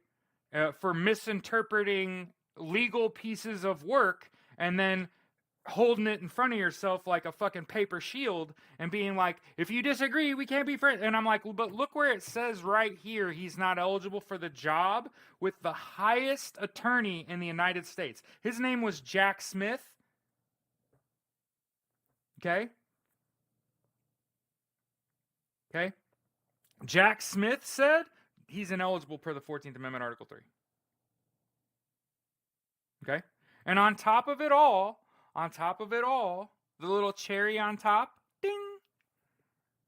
For misinterpreting legal pieces of work and then holding it in front of yourself like a fucking paper shield and being like, if you disagree, we can't be friends. And I'm like, but look where it says right here, he's not eligible for the job with the highest attorney in the United States. His name was Jack Smith. Okay? Okay? Jack Smith said he's ineligible per the 14th Amendment, Article 3. Okay? And on top of it all, the little cherry on top, ding,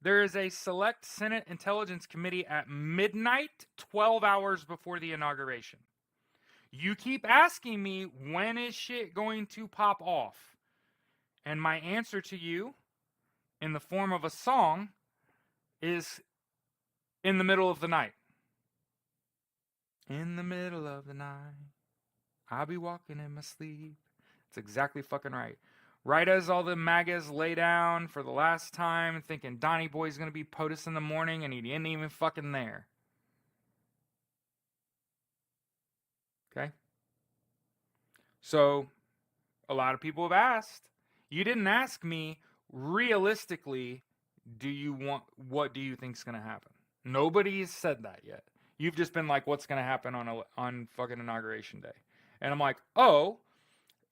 there is a select Senate Intelligence Committee at midnight, 12 hours before the inauguration. You keep asking me, when is shit going to pop off? And my answer to you, in the form of a song, is in the middle of the night. In the middle of the night, I'll be walking in my sleep. It's exactly fucking right. Right as all the MAGAs lay down for the last time, thinking Donnie Boy's going to be POTUS in the morning, and he ain't even fucking there. Okay? So, a lot of people have asked. You didn't ask me, realistically, what do you think's going to happen? Nobody's said that yet. You've just been like, what's going to happen on fucking inauguration day? And I'm like, oh,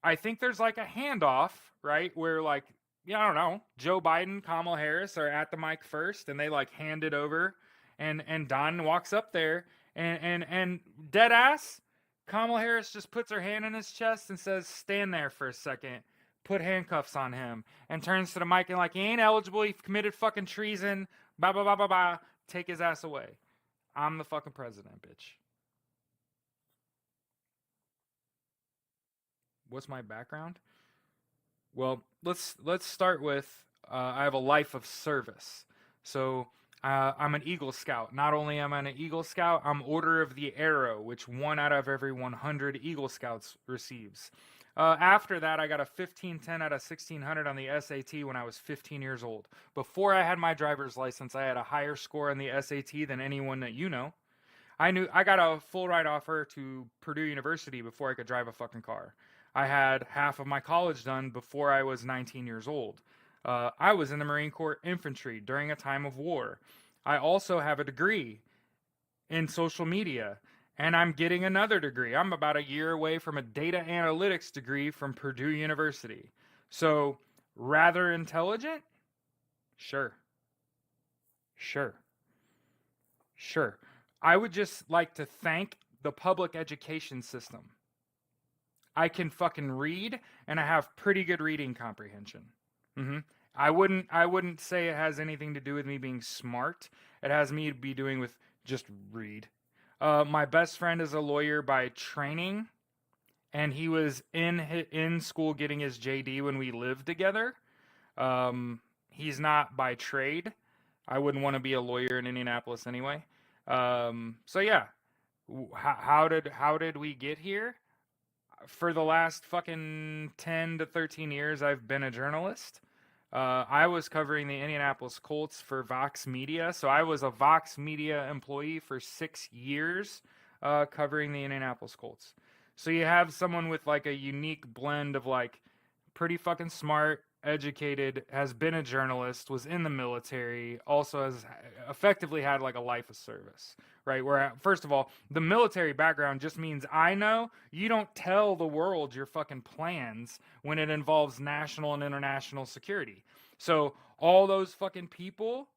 I think there's like a handoff, right? Where like, yeah, I don't know, Joe Biden, Kamala Harris are at the mic first, and they like hand it over, and Don walks up there, and dead ass, Kamala Harris just puts her hand in his chest and says, stand there for a second, put handcuffs on him, and turns to the mic and like, he ain't eligible, he committed fucking treason, blah, blah, blah, blah, blah, take his ass away. I'm the fucking president, bitch. What's my background? Well, let's start with I have a life of service. So I'm an Eagle Scout. Not only am I an Eagle Scout, I'm Order of the Arrow, which 1 out of every 100 Eagle Scouts receives. After that, I got a 1510 out of 1600 on the SAT when I was 15 years old. Before I had my driver's license, I had a higher score on the SAT than anyone that you know. I got a full ride offer to Purdue University before I could drive a fucking car. I had half of my college done before I was 19 years old. I was in the Marine Corps Infantry during a time of war. I also have a degree in social media, and I'm getting another degree. I'm about a year away from a data analytics degree from Purdue University. So, rather intelligent? Sure. Sure. Sure. I would just like to thank the public education system. I can fucking read, and I have pretty good reading comprehension. I wouldn't say it has anything to do with me being smart. it has me be doing with just read. My best friend is a lawyer by training, and he was in school getting his JD when we lived together. He's not by trade. I wouldn't want to be a lawyer in Indianapolis anyway. So yeah, how did we get here? For the last fucking 10 to 13 years, I've been a journalist. I was covering the Indianapolis Colts for Vox Media. So I was a Vox Media employee for 6 years, covering the Indianapolis Colts. So you have someone with like a unique blend of like pretty fucking smart, educated, has been a journalist, was in the military, also has effectively had like a life of service, right? Where, first of all, the military background just means I know you don't tell the world your fucking plans when it involves national and international security. So all those fucking people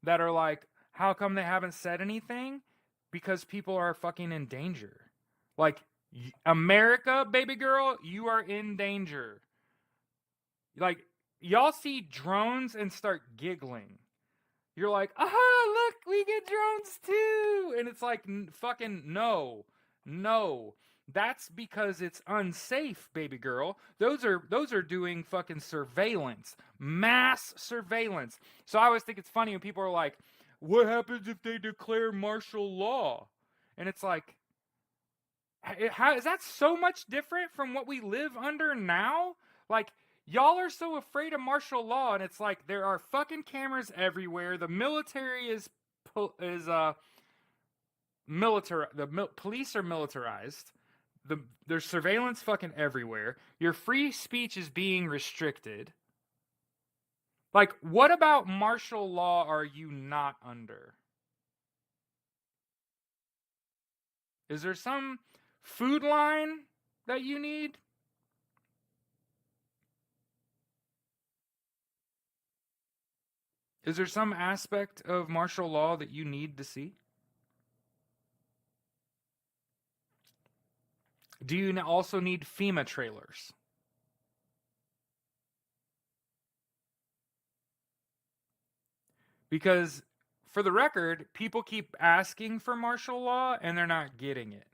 that are like, how come they haven't said anything? Because people are fucking in danger. Like, America, baby girl, you are in danger. Like, y'all see drones and start giggling. You're like, aha, look, we get drones too. And it's like, fucking no. That's because it's unsafe, baby girl. Those are doing fucking surveillance, mass surveillance. So I always think it's funny when people are like, what happens if they declare martial law? And it's like, is that so much different from what we live under now? Like, y'all are so afraid of martial law, and it's like there are fucking cameras everywhere. The military is military. Police are militarized. There's surveillance fucking everywhere. Your free speech is being restricted. Like, what about martial law are you not under? Is there some food line that you need? Is there some aspect of martial law that you need to see? Do you also need FEMA trailers? Because, for the record, people keep asking for martial law and they're not getting it.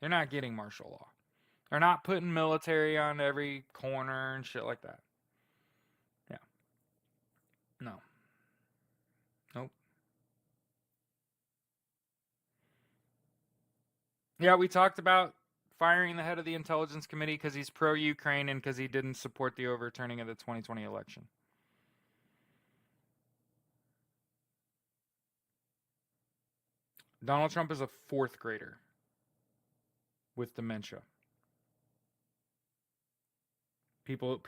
They're not getting martial law. They're not putting military on every corner and shit like that. Yeah. No. Nope. Yeah, we talked about firing the head of the Intelligence Committee because he's pro-Ukraine and because he didn't support the overturning of the 2020 election. Donald Trump is a fourth grader with dementia. People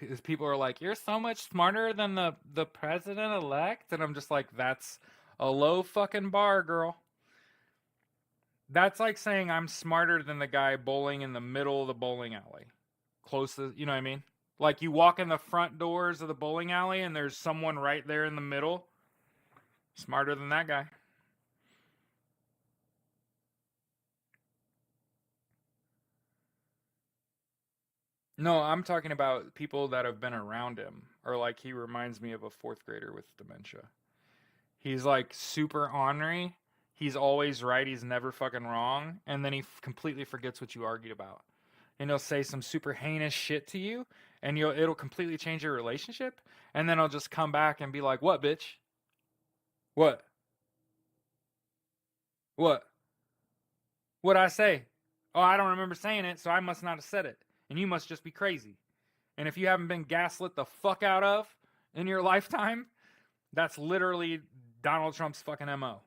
are like, you're so much smarter than the president elect, and I'm just like, that's a low fucking bar, girl. That's like saying I'm smarter than the guy bowling in the middle of the bowling alley, closest. You know what I mean? Like, you walk in the front doors of the bowling alley, and there's someone right there in the middle, smarter than that guy. No, I'm talking about people that have been around him, or like he reminds me of a fourth grader with dementia. He's like super ornery. He's always right. He's never fucking wrong. And then he completely forgets what you argued about. And he'll say some super heinous shit to you, and it'll completely change your relationship. And then he'll just come back and be like, "What, bitch? What? What? What'd I say? Oh, I don't remember saying it, so I must not have said it. And you must just be crazy. And if you haven't been gaslit the fuck out of in your lifetime, that's literally Donald Trump's fucking MO.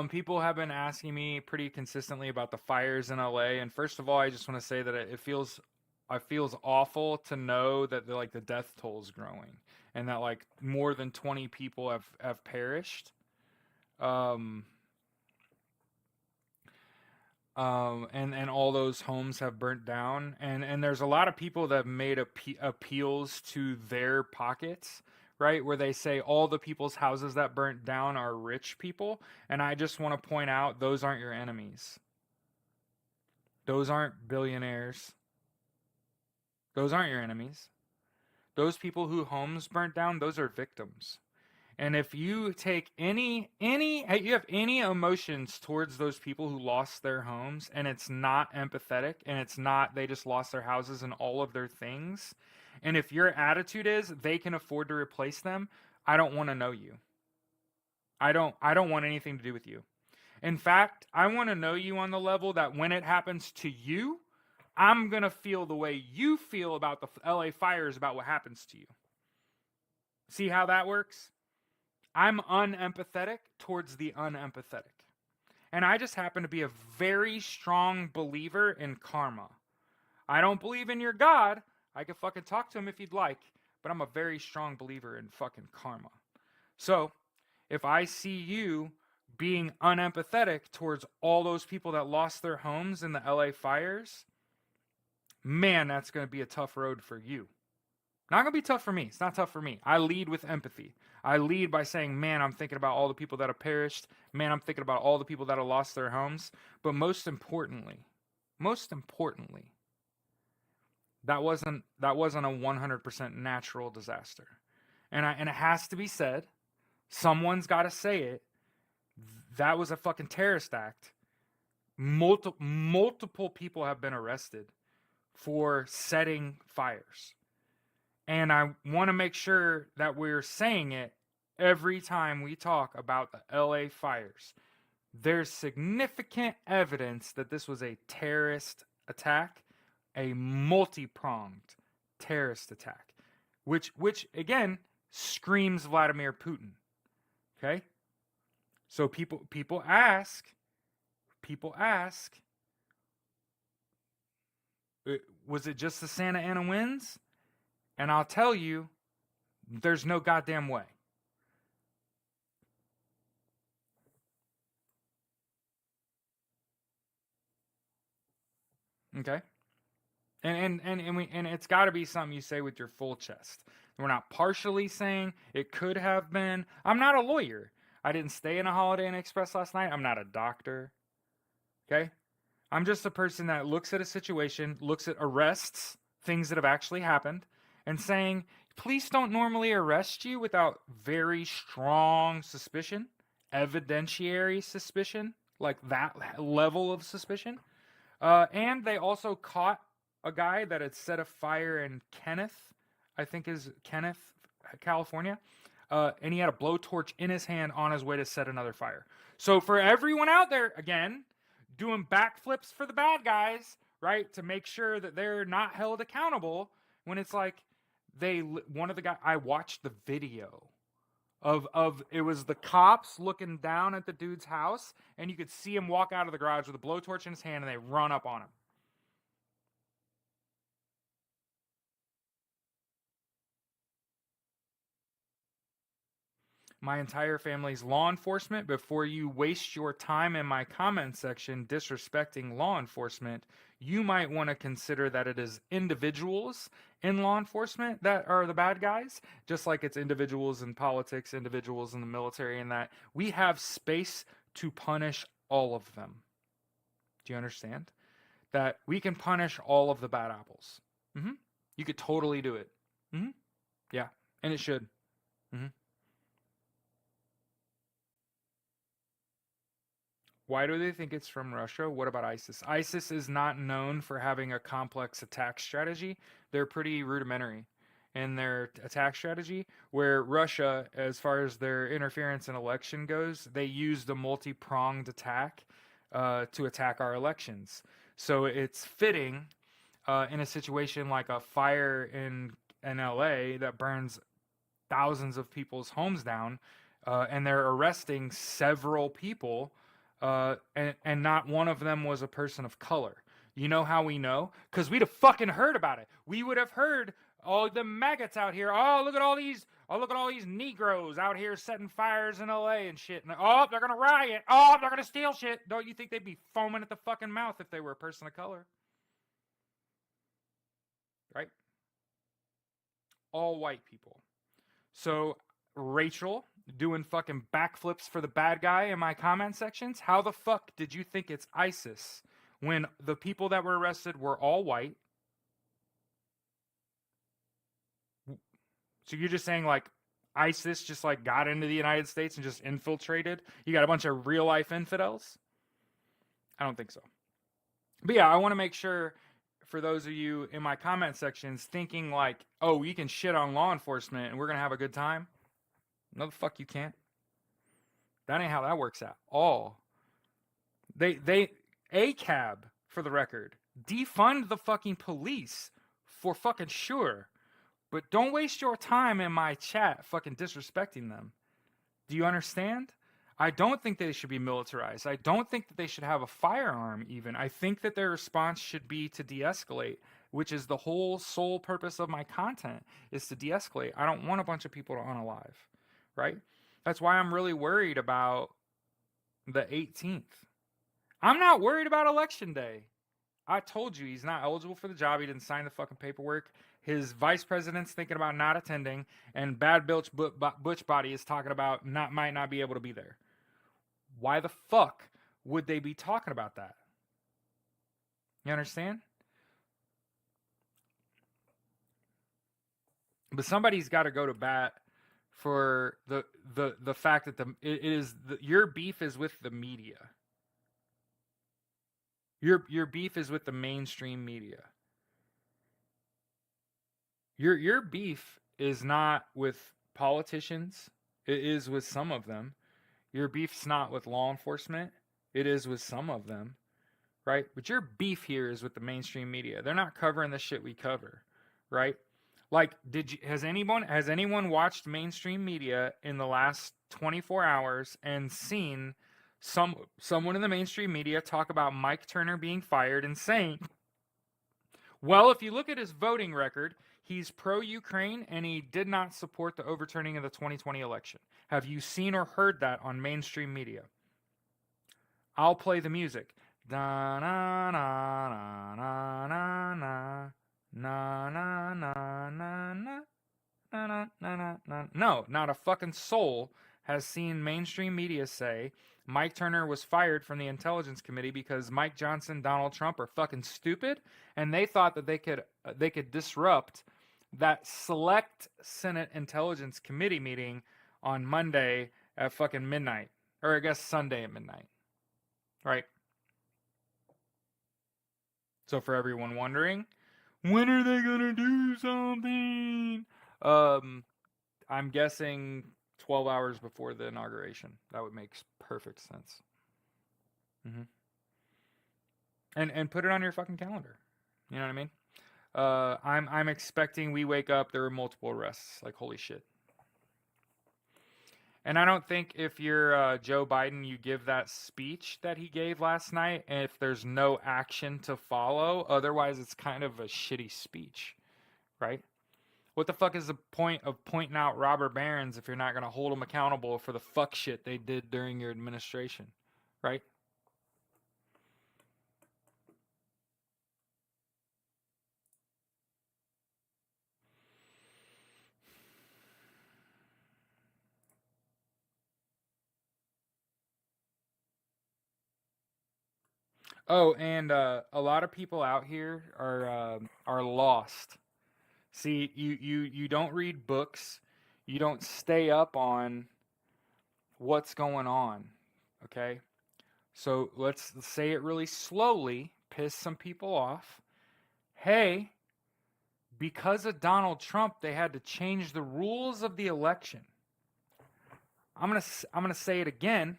People have been asking me pretty consistently about the fires in LA, and first of all, I just want to say that it feels awful to know that the death toll is growing, and that like more than 20 people have perished. Um, and all those homes have burnt down, and there's a lot of people that have made appeals to their pockets, right, where they say all the people's houses that burnt down are rich people, and I just want to point out those aren't your enemies. Those aren't billionaires. Those aren't your enemies. Those people who homes burnt down, those are victims. And if you take you have any emotions towards those people who lost their homes, and it's not empathetic, and it's not they just lost their houses and all of their things, and if your attitude is they can afford to replace them, I don't want to know you. I don't want anything to do with you. In fact, I want to know you on the level that when it happens to you, I'm going to feel the way you feel about the LA fires about what happens to you. See how that works? I'm unempathetic towards the unempathetic. And I just happen to be a very strong believer in karma. I don't believe in your God. I can fucking talk to him if you'd like, but I'm a very strong believer in fucking karma. So, if I see you being unempathetic towards all those people that lost their homes in the LA fires, man, that's going to be a tough road for you. Not going to be tough for me. It's not tough for me. I lead with empathy. I lead by saying, man, I'm thinking about all the people that have perished. Man, I'm thinking about all the people that have lost their homes. But most importantly, that wasn't a 100% natural disaster. And it has to be said, someone's got to say it. That was a fucking terrorist act. Multiple people have been arrested for setting fires. And I want to make sure that we're saying it every time we talk about the LA fires. There's significant evidence that this was a terrorist attack, a multi-pronged terrorist attack, which again screams Vladimir Putin. Okay? So people ask, was it just the Santa Ana winds? And I'll tell you, there's no goddamn way. Okay? And it's got to be something you say with your full chest. We're not partially saying it could have been. I'm not a lawyer. I didn't stay in a Holiday Inn Express last night. I'm not a doctor. Okay? I'm just a person that looks at a situation, looks at arrests, things that have actually happened, and saying, police don't normally arrest you without very strong suspicion, evidentiary suspicion, like that level of suspicion. And they also caught a guy that had set a fire in Kenneth, California. And he had a blowtorch in his hand on his way to set another fire. So for everyone out there, again, doing backflips for the bad guys, right, to make sure that they're not held accountable, when it's like one of the guys, I watched the video of it was the cops looking down at the dude's house, and you could see him walk out of the garage with a blowtorch in his hand, and they run up on him. My entire family's law enforcement. Before you waste your time in my comment section disrespecting law enforcement, you might want to consider that it is individuals in law enforcement that are the bad guys, just like it's individuals in politics, individuals in the military, and that we have space to punish all of them. Do you understand? That we can punish all of the bad apples. Mm-hmm. You could totally do it. Mm-hmm. Yeah, and it should. Mm-hmm. Why do they think it's from Russia? What about ISIS? ISIS is not known for having a complex attack strategy. They're pretty rudimentary in their attack strategy, where Russia, as far as their interference in election goes, they used a multi-pronged attack to attack our elections. So it's fitting in a situation like a fire in LA that burns thousands of people's homes down, and they're arresting several people, and not one of them was a person of color. You know how we know? Because we'd have fucking heard about it. We would have heard all the maggots out here. Oh, look at all these. Oh, look at all these Negroes out here setting fires in LA and shit. And oh, they're gonna riot. Oh, they're gonna steal shit. Don't you think they'd be foaming at the fucking mouth if they were a person of color? Right? All white people. So Rachel doing fucking backflips for the bad guy in my comment sections. How the fuck did you think it's ISIS when the people that were arrested were all white. So you're just saying like ISIS just like got into the United States and just infiltrated? You got a bunch of real life infidels? I don't think so. But yeah, I want to make sure for those of you in my comment sections thinking like, oh, you can shit on law enforcement and we're going to have a good time. No, the fuck you can't. That ain't how that works at all. ACAB, for the record, defund the fucking police for fucking sure. But don't waste your time in my chat fucking disrespecting them. Do you understand? I don't think they should be militarized. I don't think that they should have a firearm even. I think that their response should be to de-escalate, which is the whole sole purpose of my content, is to de-escalate. I don't want a bunch of people to unalive, right? That's why I'm really worried about the 18th. I'm not worried about election day. I told you he's not eligible for the job. He didn't sign the fucking paperwork. His vice president's thinking about not attending, and Bad Butch Body is talking about might not be able to be there. Why the fuck would they be talking about that? You understand? But somebody's got to go to bat for the fact that your beef is with the media. Your beef is with the mainstream media. Your beef is not with politicians. It is with some of them. Your beef's not with law enforcement. It is with some of them, right? But your beef here is with the mainstream media. They're not covering the shit we cover, right? Like, has anyone watched mainstream media in the last 24 hours and seen someone in the mainstream media talk about Mike Turner being fired and saying, well, if you look at his voting record, he's pro-Ukraine and he did not support the overturning of the 2020 election. Have you seen or heard that on mainstream media? I'll play the music. Da na na na na na na na na na na na na na na. No, not a fucking soul has seen mainstream media say Mike Turner was fired from the Intelligence Committee because Mike Johnson, Donald Trump are fucking stupid, and they thought that they could disrupt that select Senate Intelligence Committee meeting on Monday at fucking midnight, or I guess Sunday at midnight, right? So for everyone wondering, when are they gonna do something? I'm guessing 12 hours before the inauguration. That would make perfect sense. Mm-hmm. And put it on your fucking calendar. You know what I mean? I'm expecting we wake up, there were multiple arrests. Like, holy shit. And I don't think if you're Joe Biden, you give that speech that he gave last night, and if there's no action to follow, otherwise it's kind of a shitty speech, right? What the fuck is the point of pointing out robber barons if you're not going to hold them accountable for the fuck shit they did during your administration, right? Oh, and a lot of people out here are lost. See, you don't read books, you don't stay up on what's going on, okay? So let's say it really slowly, piss some people off. Hey, because of Donald Trump, they had to change the rules of the election. I'm gonna say it again,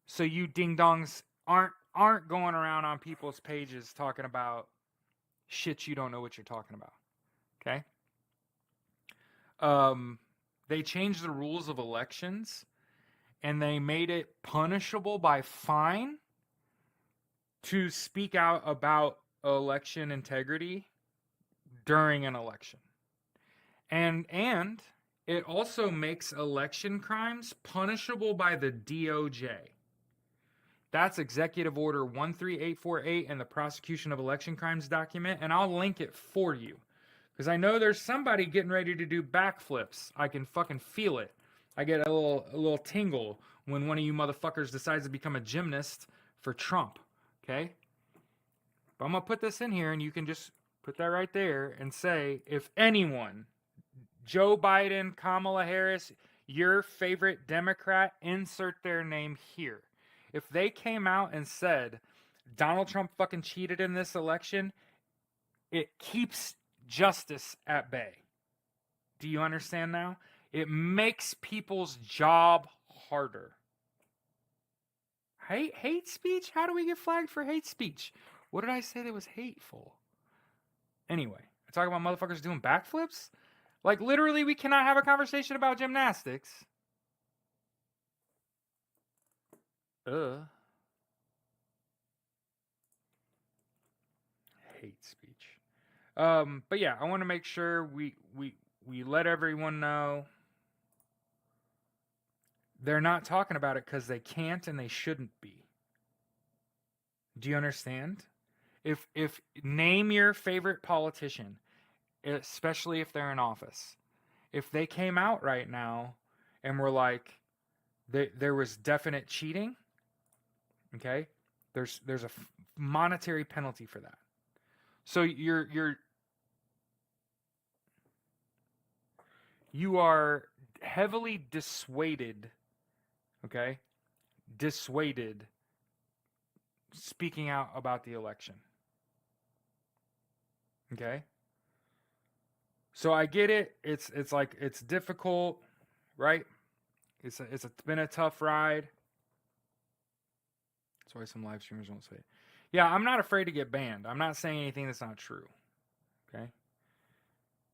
so you ding dongs aren't going around on people's pages talking about shit you don't know what you're talking about. Okay. They changed the rules of elections, and they made it punishable by fine to speak out about election integrity during an election. And it also makes election crimes punishable by the DOJ. That's Executive Order 13848 and the Prosecution of Election Crimes document, and I'll link it for you. Because I know there's somebody getting ready to do backflips. I can fucking feel it. I get a little tingle when one of you motherfuckers decides to become a gymnast for Trump. Okay? But I'm going to put this in here, and you can just put that right there and say, if anyone, Joe Biden, Kamala Harris, your favorite Democrat, insert their name here. If they came out and said, Donald Trump fucking cheated in this election, it keeps justice at bay. Do you understand now? It makes people's job harder. Hate speech? How do we get flagged for hate speech? What did I say that was hateful? Anyway, I talk about motherfuckers doing backflips? Like, literally, we cannot have a conversation about gymnastics. Hate speech. But yeah, I want to make sure we let everyone know they're not talking about it because they can't and they shouldn't be. Do you understand? If name your favorite politician, especially if they're in office. If they came out right now and were like, there was definite cheating, okay? There's a monetary penalty for that. So you are heavily dissuaded, okay? Dissuaded speaking out about the election. Okay? So I get it. It's like it's difficult, right? It's been a tough ride. That's why some live streamers won't say it. Yeah, I'm not afraid to get banned. I'm not saying anything that's not true. Okay?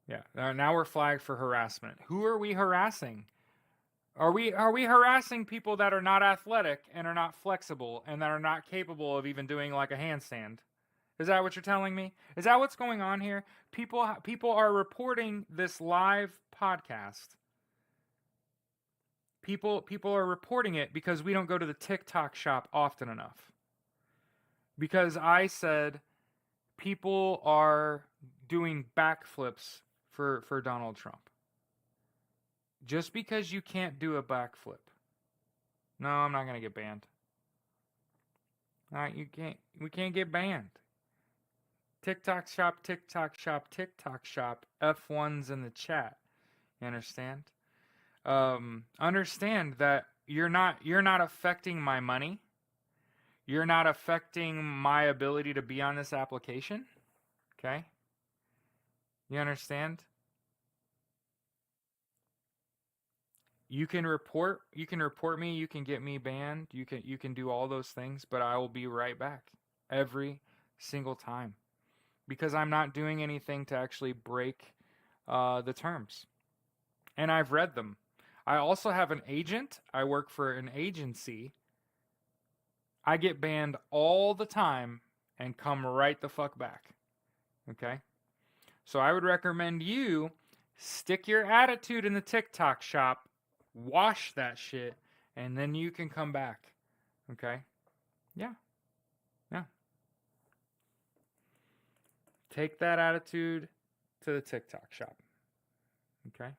Yeah. Now we're flagged for harassment. Who are we harassing? Are we harassing people that are not athletic and are not flexible and that are not capable of even doing like a handstand? Is that what you're telling me? Is that what's going on here? People are reporting this live podcast. People are reporting it because we don't go to the TikTok shop often enough. Because I said people are doing backflips for Donald Trump. Just because you can't do a backflip. No, I'm not gonna get banned. All right, we can't get banned. TikTok shop, TikTok shop, TikTok shop. F1's in the chat. You understand? Understand that you're not affecting my money. You're not affecting my ability to be on this application. Okay? You understand? You can report me, you can get me banned, you can do all those things, but I will be right back every single time. Because I'm not doing anything to actually break the terms. And I've read them. I also have an agent. I work for an agency. I get banned all the time and come right the fuck back. Okay? So I would recommend you stick your attitude in the TikTok shop, wash that shit, and then you can come back. Okay? Yeah. Yeah. Take that attitude to the TikTok shop. Okay?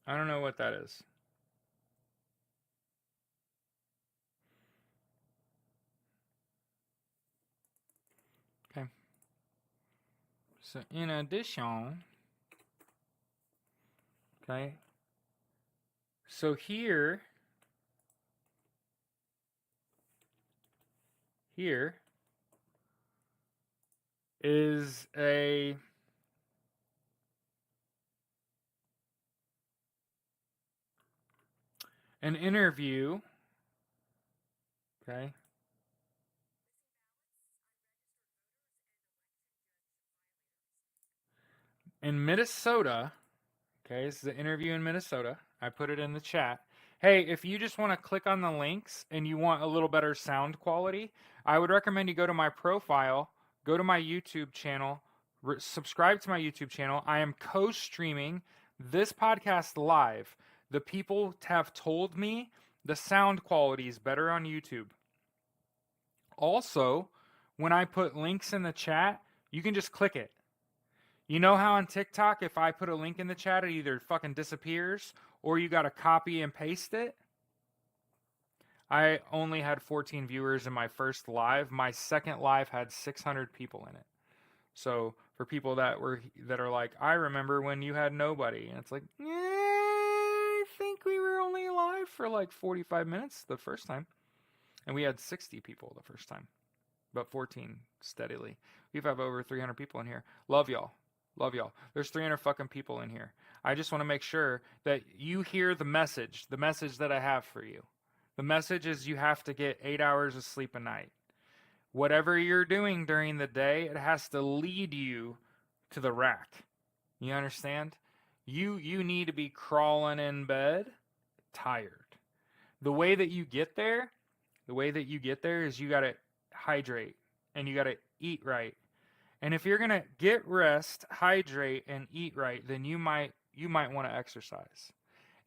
I don't know what that is. Okay. So in addition, okay. So here is an interview. Okay. In Minnesota. Okay, this is an interview in Minnesota. I put it in the chat. Hey, if you just want to click on the links and you want a little better sound quality, I would recommend you go to my profile, go to my YouTube channel, subscribe to my YouTube channel. I am co-streaming this podcast live. The people have told me the sound quality is better on YouTube. Also, when I put links in the chat, you can just click it. You know how on TikTok, if I put a link in the chat, it either fucking disappears or you got to copy and paste it? I only had 14 viewers in my first live. My second live had 600 people in it. So for people that are like, I remember when you had nobody, and it's like, yeah, I think we were only live for like 45 minutes the first time, and we had 60 people the first time, but 14 steadily. We've have over 300 people in here. Love y'all. Love y'all. There's 300 fucking people in here. I just want to make sure that you hear the message that I have for you. The message is you have to get 8 hours of sleep a night. Whatever you're doing during the day, it has to lead you to the rack. You understand? You need to be crawling in bed tired. The way that you get there, is you got to hydrate and you got to eat right. And if you're going to get rest, hydrate and eat right, then you might want to exercise.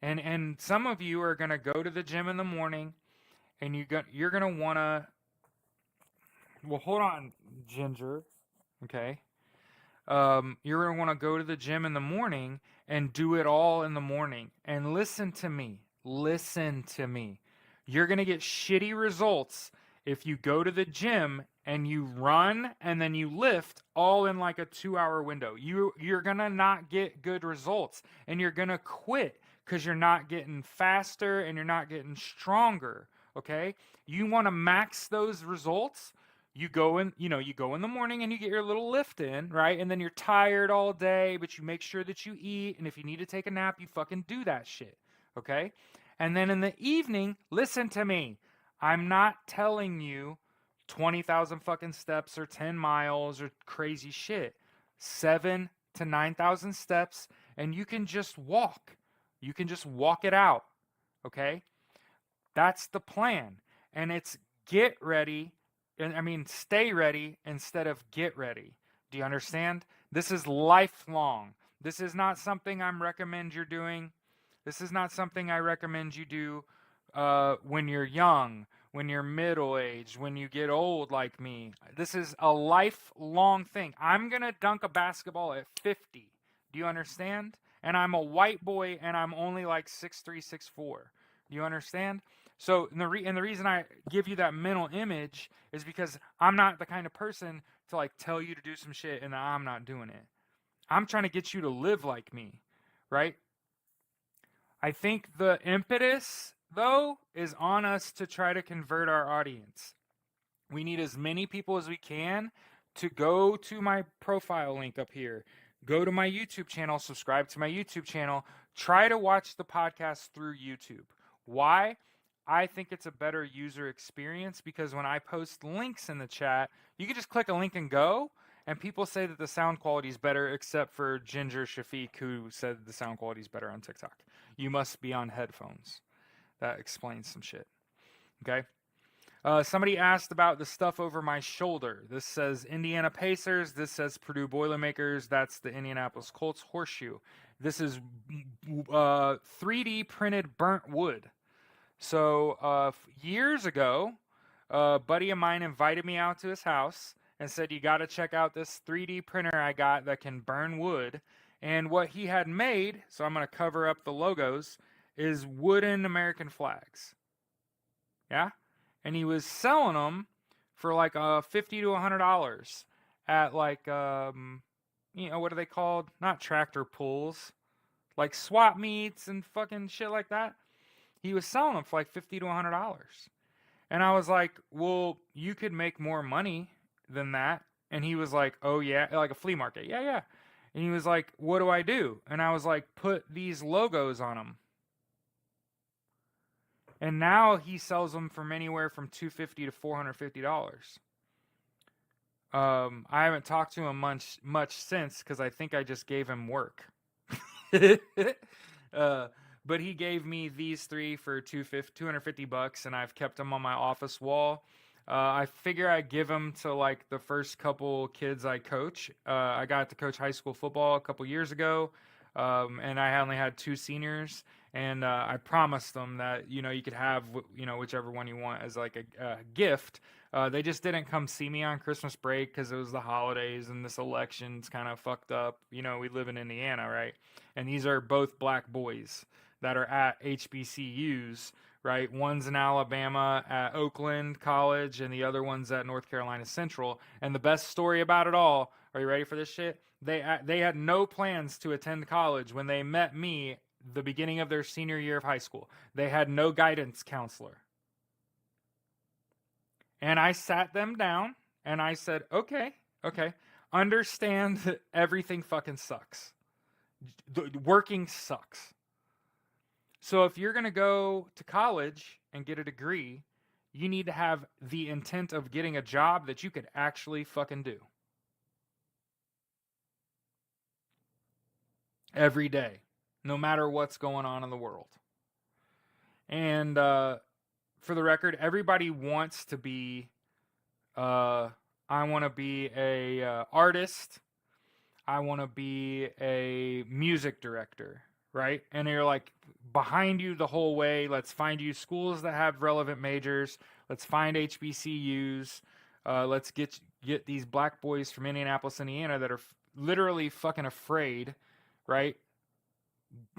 And some of you are going to go to the gym in the morning and you're going to want to, well, hold on, Ginger. Okay. You're going to want to go to the gym in the morning and do it all in the morning. And listen to me. Listen to me. You're going to get shitty results if you go to the gym and you run and then you lift all in like a 2-hour window. You're going to not get good results and you're going to quit because you're not getting faster and you're not getting stronger. Okay. You want to max those results. You go in the morning and you get your little lift in, right? And then you're tired all day, but you make sure that you eat. And if you need to take a nap, you fucking do that shit. Okay? And then in the evening, listen to me. I'm not telling you 20,000 fucking steps or 10 miles or crazy shit. 7 to 9,000 steps, and you can just walk. You can just walk it out. Okay? That's the plan. And it's get ready. Stay ready instead of get ready. Do you understand? This is lifelong. This is not something I recommend you're doing. This is not something I recommend you do when you're young, when you're middle-aged, when you get old like me. This is a lifelong thing. I'm going to dunk a basketball at 50. Do you understand? And I'm a white boy and I'm only like 6'3", 6'4". Do you understand? So, and the reason I give you that mental image is because I'm not the kind of person to like tell you to do some shit and I'm not doing it. I'm trying to get you to live like me, right? I think the impetus, though, is on us to try to convert our audience. We need as many people as we can to go to my profile link up here. Go to my YouTube channel, subscribe to my YouTube channel. Try to watch the podcast through YouTube. Why? I think it's a better user experience because when I post links in the chat, you can just click a link and go, and people say that the sound quality is better, except for Ginger Shafiq, who said the sound quality is better on TikTok. You must be on headphones. That explains some shit. Okay? Somebody asked about the stuff over my shoulder. This says Indiana Pacers. This says Purdue Boilermakers. That's the Indianapolis Colts horseshoe. This is 3D printed burnt wood. So years ago, a buddy of mine invited me out to his house and said, you got to check out this 3D printer I got that can burn wood. And what he had made, so I'm going to cover up the logos, is wooden American flags. Yeah? And he was selling them for like $50 to $100 at like, what are they called? Not tractor pulls. Like swap meets and fucking shit like that. He was selling them for like $50 to $100. And I was like, well, you could make more money than that. And he was like, oh, yeah, like a flea market. Yeah, yeah. And he was like, what do I do? And I was like, put these logos on them. And now he sells them from anywhere from $250 to $450. I haven't talked to him much since because I think I just gave him work. But he gave me these three for $250, and I've kept them on my office wall. I figure I give them to like the first couple kids I coach. I got to coach high school football a couple years ago, and I only had 2 seniors. And I promised them that you could have whichever one you want as like a gift. They just didn't come see me on Christmas break because it was the holidays and this election's kind of fucked up. We live in Indiana, right? And these are both black boys that are at HBCUs right? One's in Alabama at Oakland College, and the other one's at North Carolina Central. And the best story about it all, are you ready for this shit? They had no plans to attend college when they met me the beginning of their senior year of high school. They had no guidance counselor. And I sat them down and I said, okay, understand that everything fucking sucks. Working sucks. So if you're going to go to college and get a degree, you need to have the intent of getting a job that you could actually fucking do. Every day, no matter what's going on in the world. And for the record, everybody wants to be, I want to be a artist. I want to be a music director, right? And you're like behind you the whole way. Let's find you schools that have relevant majors. Let's find HBCUs. Let's get these black boys from Indianapolis, Indiana that are literally fucking afraid, right?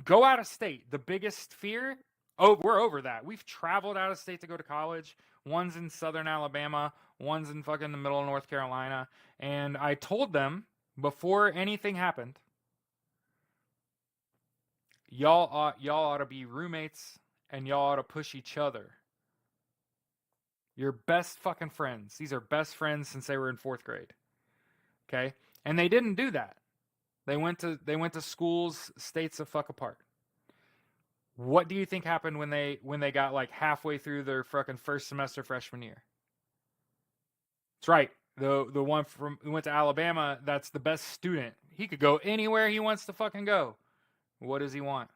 Go out of state. The biggest fear, oh, we're over that. We've traveled out of state to go to college. One's in southern Alabama, one's in fucking the middle of North Carolina. And I told them before anything happened, y'all ought to be roommates and y'all ought to push each other. You're best fucking friends. These are best friends since they were in 4th grade. Okay? And they didn't do that. They went to schools states the fuck apart. What do you think happened when they got like halfway through their fucking first semester freshman year? That's right. The one who went to Alabama, that's the best student. He could go anywhere he wants to fucking go. What does he want?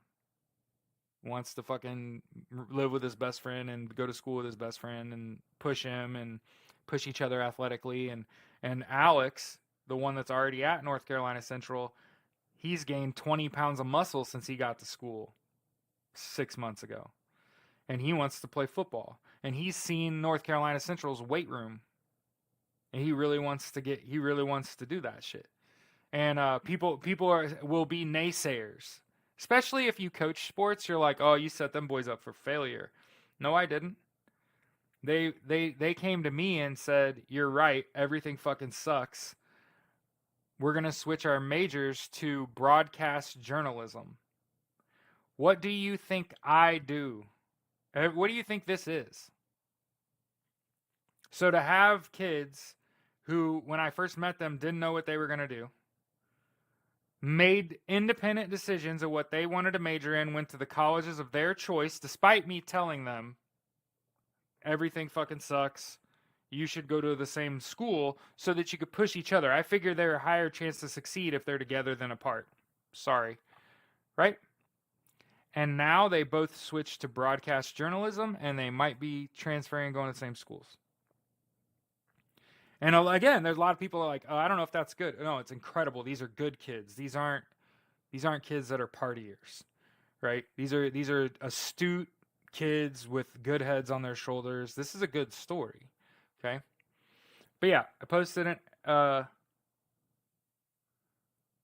Wants to fucking live with his best friend and go to school with his best friend and push him and push each other athletically. And Alex, the one that's already at North Carolina Central, he's gained 20 pounds of muscle since he got to school 6 months ago. And he wants to play football. And he's seen North Carolina Central's weight room. And he really wants to do that shit. And people will be naysayers. Especially if you coach sports, you're like, oh, you set them boys up for failure. No, I didn't. They came to me and said, you're right, everything fucking sucks. We're going to switch our majors to broadcast journalism. What do you think I do? What do you think this is? So to have kids who, when I first met them, didn't know what they were going to do, made independent decisions of what they wanted to major in, went to the colleges of their choice, despite me telling them everything fucking sucks. You should go to the same school so that you could push each other. I figure they're a higher chance to succeed if they're together than apart. Sorry. Right? And now they both switched to broadcast journalism, and they might be transferring and going to the same schools. And again, there's a lot of people are like, oh, I don't know if that's good. No, it's incredible. These are good kids. These aren't kids that are partiers, right? These are astute kids with good heads on their shoulders. This is a good story, okay? But yeah, I posted a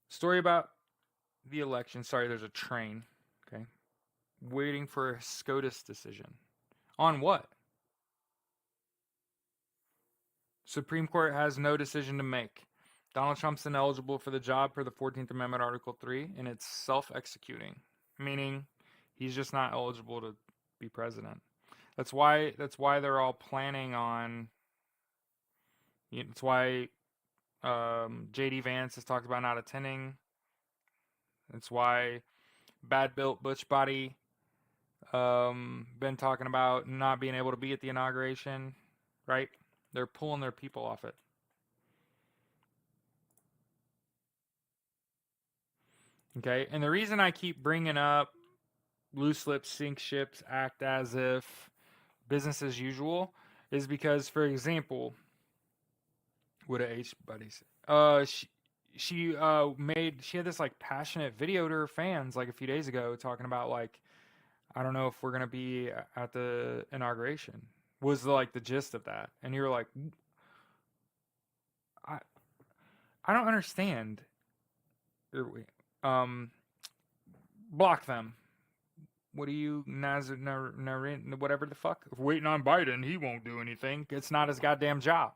story about the election. Sorry, there's a train, okay? Waiting for a SCOTUS decision. On what? Supreme Court has no decision to make. Donald Trump's ineligible for the job per the 14th Amendment, Article 3, and it's self-executing, meaning he's just not eligible to be president. That's why they're all planning on. It's why J.D. Vance has talked about not attending. It's why Bad Built Butch Body been talking about not being able to be at the inauguration, right? They're pulling their people off it. Okay, and the reason I keep bringing up loose lips, sink ships, act as if business as usual is because, for example, what a H buddies. She had this like passionate video to her fans like a few days ago talking about like, I don't know if we're gonna be at the inauguration. Was like the gist of that, and you were like, I don't understand. Block them. What do you, whatever the fuck? If waiting on Biden, he won't do anything. It's not his goddamn job.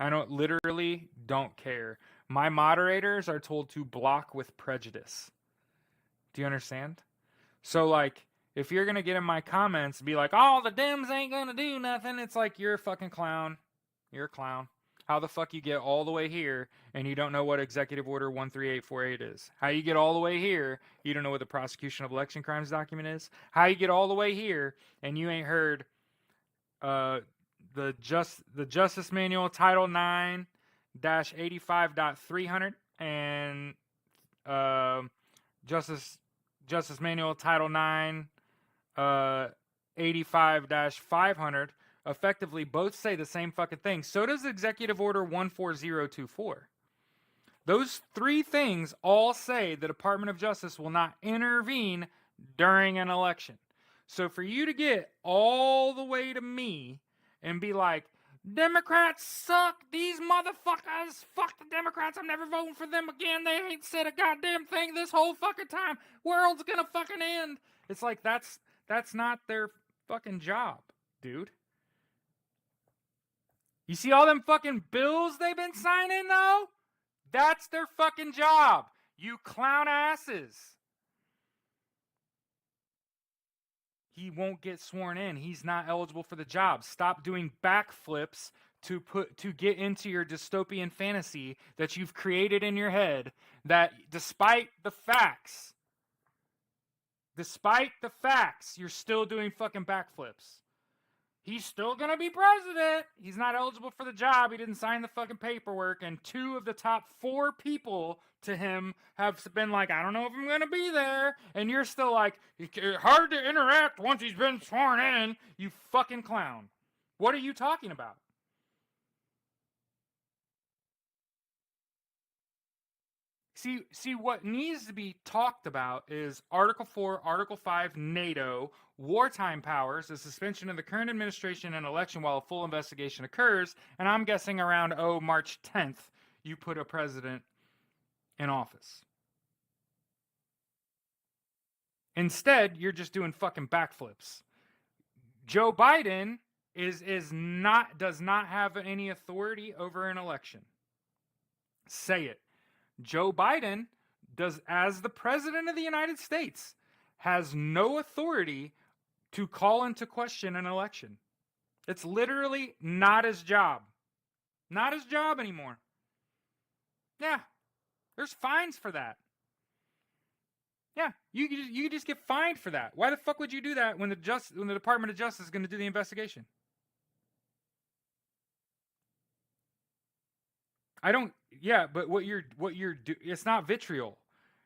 I don't literally don't care. My moderators are told to block with prejudice. Do you understand? So, like, if you're going to get in my comments and be like, oh, the Dems ain't going to do nothing, it's like, you're a fucking clown. You're a clown. How the fuck you get all the way here and you don't know what Executive Order 13848 is? How you get all the way here, you don't know what the Prosecution of Election Crimes document is? How you get all the way here and you ain't heard the Justice Manual Title 9-85.300 and Justice Manual Title 9 85-500 effectively both say the same fucking thing. So does Executive Order 14024. Those three things all say the Department of Justice will not intervene during an election. So for you to get all the way to me and be like, Democrats suck, these motherfuckers, fuck the Democrats, I'm never voting for them again, they ain't said a goddamn thing this whole fucking time, world's gonna fucking end. It's like, that's not their fucking job, dude. You see all them fucking bills they've been signing, though? That's their fucking job. You clown asses. He won't get sworn in. He's not eligible for the job. Stop doing backflips to get into your dystopian fantasy that you've created in your head, that despite the facts, you're still doing fucking backflips. He's still going to be president. He's not eligible for the job. He didn't sign the fucking paperwork. And 2 of the top 4 people to him have been like, I don't know if I'm going to be there. And you're still like, hard to interact once he's been sworn in. You fucking clown. What are you talking about? See, what needs to be talked about is Article 4, Article 5, NATO, wartime powers, the suspension of the current administration and election while a full investigation occurs, and I'm guessing around, March 10th, you put a president in office. Instead, you're just doing fucking backflips. Joe Biden does not have any authority over an election. Say it. Joe Biden does, as the president of the United States, has no authority to call into question an election. It's literally not his job. Not his job anymore. Yeah, there's fines for that. Yeah, you just get fined for that. Why the fuck would you do that when the Department of Justice is going to do the investigation? But what you're it's not vitriol.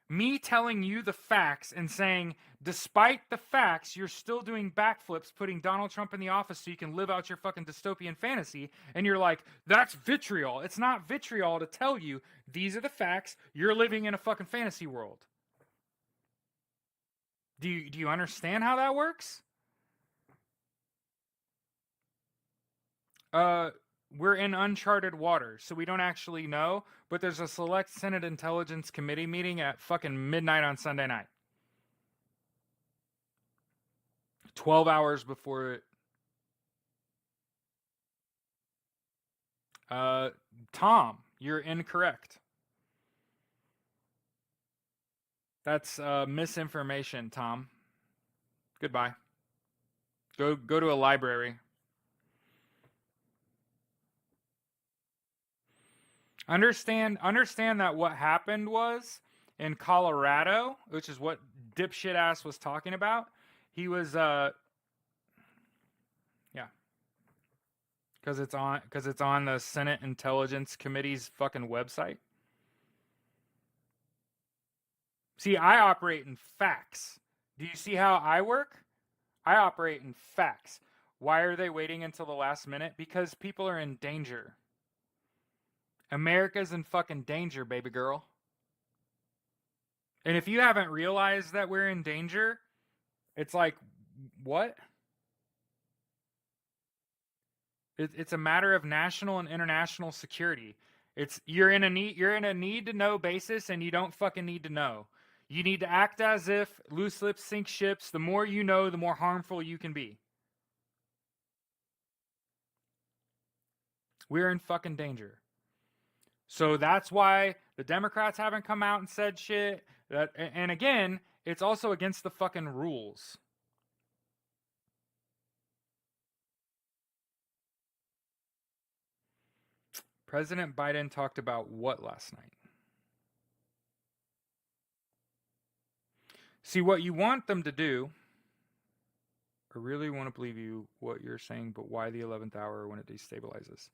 Me telling you the facts and saying, despite the facts, you're still doing backflips, putting Donald Trump in the office so you can live out your fucking dystopian fantasy, and you're like, that's vitriol. It's not vitriol to tell you, these are the facts, you're living in a fucking fantasy world. Do you understand how that works? We're in uncharted waters, so we don't actually know, but there's a select Senate Intelligence Committee meeting at fucking midnight on Sunday night. 12 hours before it. Tom, you're incorrect. That's misinformation, Tom. Goodbye. Go to a library. Understand that what happened was in Colorado, which is what dipshit ass was talking about. He was because it's on the Senate Intelligence Committee's fucking website. See, I operate in facts. Do you see how I work? I operate in facts. Why are they waiting until the last minute? Because people are in danger. America's in fucking danger, baby girl. And if you haven't realized that we're in danger, it's like, what? It's a matter of national and international security. You're in a need to know basis, and you don't fucking need to know. You need to act as if loose lips sink ships. The more you know, the more harmful you can be. We're in fucking danger. So that's why the Democrats haven't come out and said shit. And again, it's also against the fucking rules. President Biden talked about what last night? See, what you want them to do, I really want to believe you what you're saying, but why the 11th hour when it destabilizes?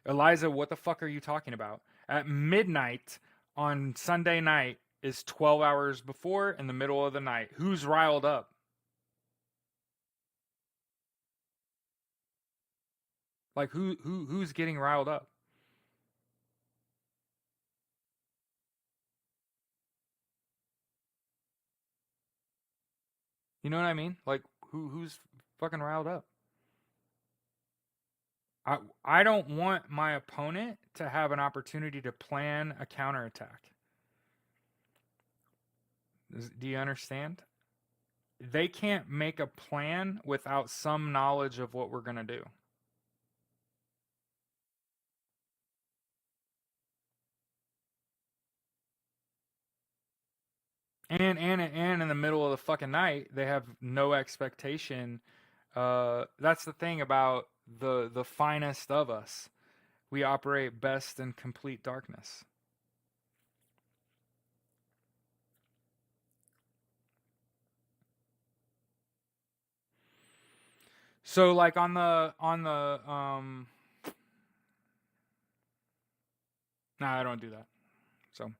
Eliza, what the fuck are you talking about? At midnight on Sunday night is 12 hours before in the middle of the night. Who's riled up? Like who's getting riled up? You know what I mean? Like who's fucking riled up? I don't want my opponent to have an opportunity to plan a counterattack. Do you understand? They can't make a plan without some knowledge of what we're going to do. And in the middle of the fucking night, they have no expectation. That's the thing about the finest of us. We operate best in complete darkness. So like on the I don't do that. So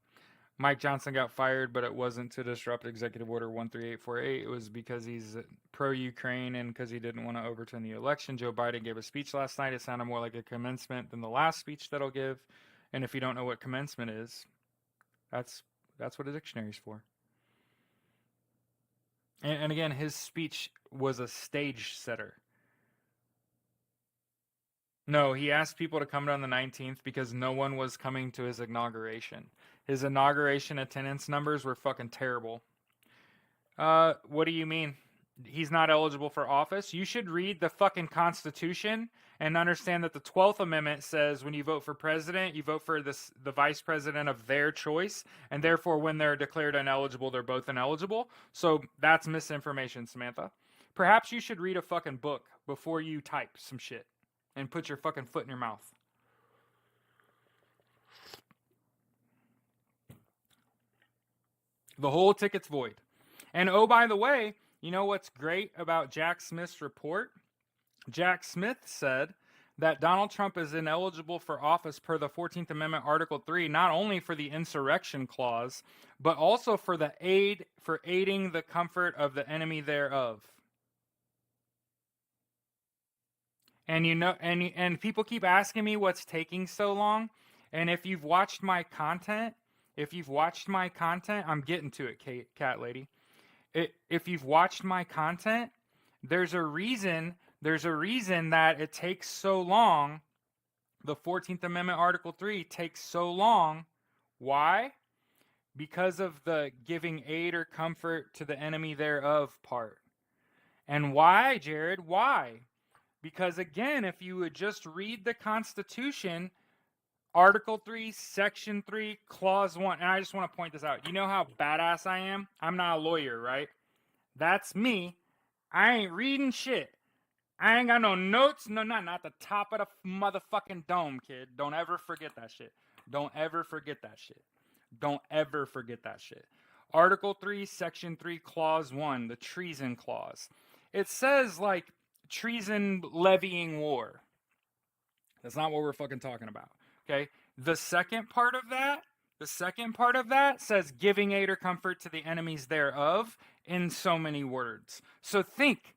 Mike Johnson got fired, but it wasn't to disrupt Executive Order 13848. It was because he's pro-Ukraine and because he didn't want to overturn the election. Joe Biden gave a speech last night. It sounded more like a commencement than the last speech that he'll give. And if you don't know what commencement is, that's what a dictionary's for. And again, his speech was a stage setter. No, he asked people to come down the 19th because no one was coming to his inauguration. His inauguration attendance numbers were fucking terrible. What do you mean? He's not eligible for office? You should read the fucking Constitution and understand that the 12th Amendment says when you vote for president, you vote for the vice president of their choice, and therefore when they're declared ineligible, they're both ineligible. So that's misinformation, Samantha. Perhaps you should read a fucking book before you type some shit and put your fucking foot in your mouth. The whole ticket's void. And oh, by the way, you know what's great about Jack Smith's report? Jack Smith said that Donald Trump is ineligible for office per the 14th Amendment, Article 3, not only for the insurrection clause, but also for aiding the comfort of the enemy thereof. And you know, and people keep asking me what's taking so long. And if you've watched my content, I'm getting to it, cat lady. If you've watched my content, there's a reason that it takes so long. The 14th Amendment, Article 3 takes so long. Why? Because of the giving aid or comfort to the enemy thereof part. And why, Jared? Why? Because again, if you would just read the Constitution, Article 3, Section 3, Clause 1, and I just want to point this out. You know how badass I am? I'm not a lawyer, right? That's me. I ain't reading shit. I ain't got no notes, not the top of the motherfucking dome, kid. Don't ever forget that shit. Don't ever forget that shit. Don't ever forget that shit. Article 3, Section 3, Clause 1, the treason clause. It says, like, treason levying war. That's not what we're fucking talking about. Okay? The second part of that says giving aid or comfort to the enemies thereof in so many words. So think.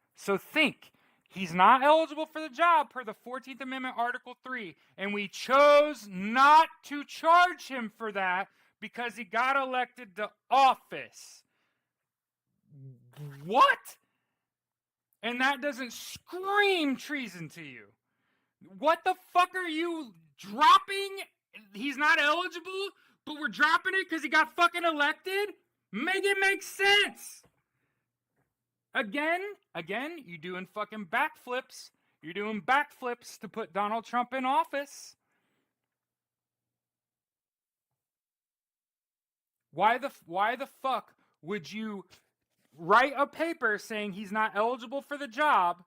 He's not eligible for the job per the 14th Amendment, Article 3, and we chose not to charge him for that because he got elected to office. What? And that doesn't scream treason to you. What the fuck are you dropping? he's not eligible, but we're dropping it because he got fucking elected? Make it make sense. Again, you doing fucking backflips. You're doing backflips to put Donald Trump in office. Why the fuck would you write a paper saying he's not eligible for the job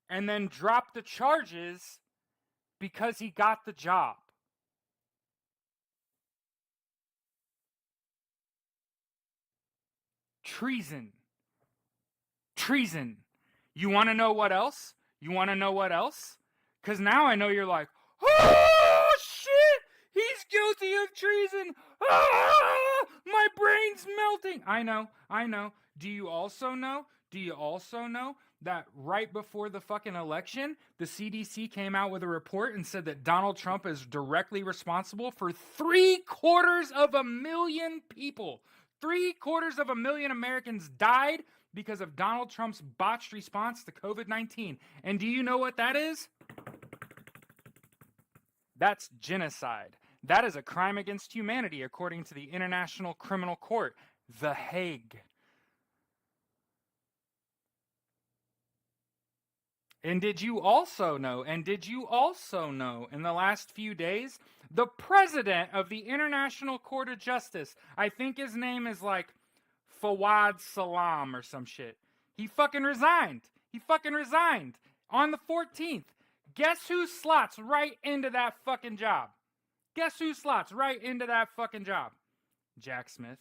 and then drop the charges because he got the job? Treason. Treason. You want to know what else? You want to know what else? Because now I know you're like, oh shit, he's guilty of treason. Ah, my brain's melting. I know. Do you also know that right before the fucking election, the CDC came out with a report and said that Donald Trump is directly responsible for 750,000 people. 750,000 Americans died because of Donald Trump's botched response to COVID-19. And do you know what that is? That's genocide. That is a crime against humanity, according to the International Criminal Court, The Hague. And did you also know in the last few days, the president of the International Court of Justice, I think his name is like Fawad Salam or some shit. He fucking resigned. On the 14th. Guess who slots right into that fucking job? Jack Smith.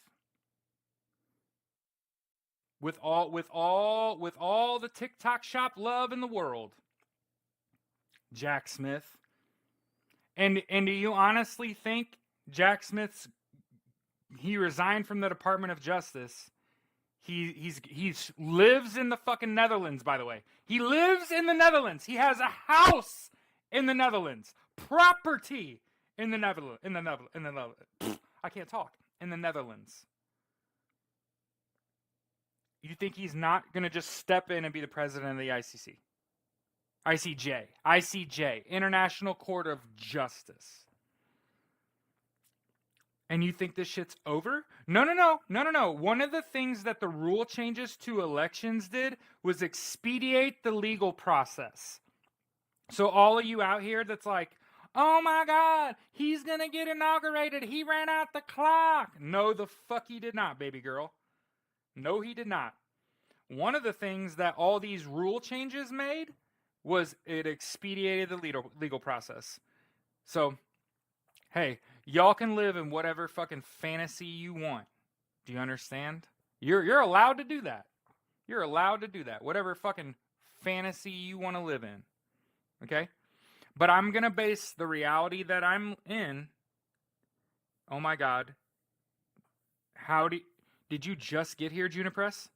With all the TikTok shop love in the world. Jack Smith. And do you honestly think Jack Smith's he resigned from the Department of Justice? He lives in the fucking Netherlands, by the way. He lives in the Netherlands. He has a house in the Netherlands. Property in the Netherlands. I can't talk. In the Netherlands. You think he's not going to just step in and be the president of the ICC? ICJ, International Court of Justice. And you think this shit's over? No. One of the things that the rule changes to elections did was expedite the legal process. So all of you out here that's like, oh my God, he's going to get inaugurated. He ran out the clock. No, the fuck he did not, baby girl. No, he did not. One of the things that all these rule changes made was it expedited the legal process. So, hey, y'all can live in whatever fucking fantasy you want. Do you understand? You're allowed to do that. You're allowed to do that. Whatever fucking fantasy you want to live in. Okay? But I'm going to base the reality that I'm in. Oh my God. Did you just get here, Junipress?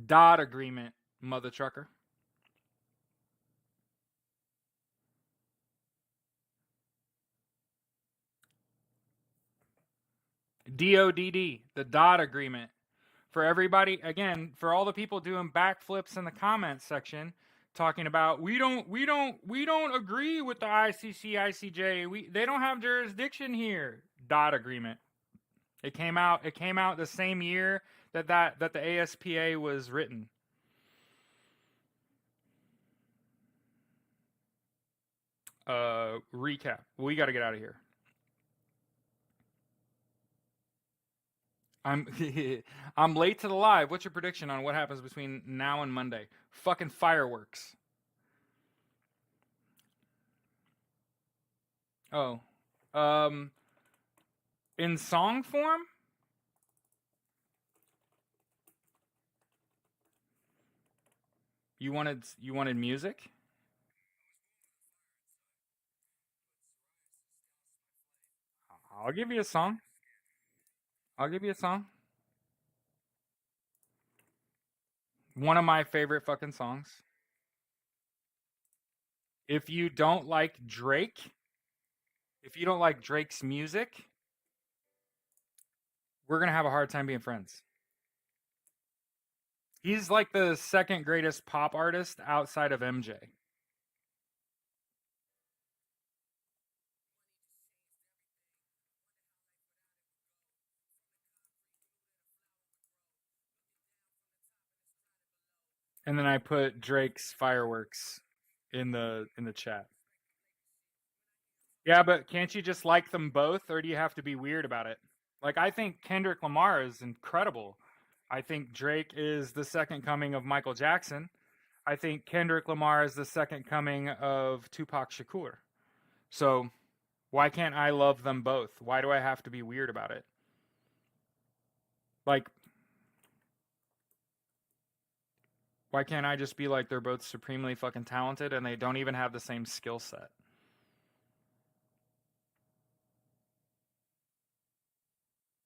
Dodd agreement, mother trucker. DODD, the Dodd agreement. For everybody, again, for all the people doing backflips in the comments section, talking about we don't agree with the ICC, ICJ. They don't have jurisdiction here. Dodd agreement. It came out the same year that the ASPA was written. Recap. We got to get out of here. I'm late to the live. What's your prediction on what happens between now and Monday? Fucking fireworks. Oh. In song form? You wanted music? I'll give you a song. One of my favorite fucking songs. If you don't like Drake, if you don't like Drake's music, we're going to have a hard time being friends. He's like the second greatest pop artist outside of MJ. And then I put Drake's fireworks in the chat. Yeah, but can't you just like them both, or do you have to be weird about it? Like, I think Kendrick Lamar is incredible. I think Drake is the second coming of Michael Jackson. I think Kendrick Lamar is the second coming of Tupac Shakur. So, why can't I love them both? Why do I have to be weird about it? Like, why can't I just be like they're both supremely fucking talented and they don't even have the same skill set?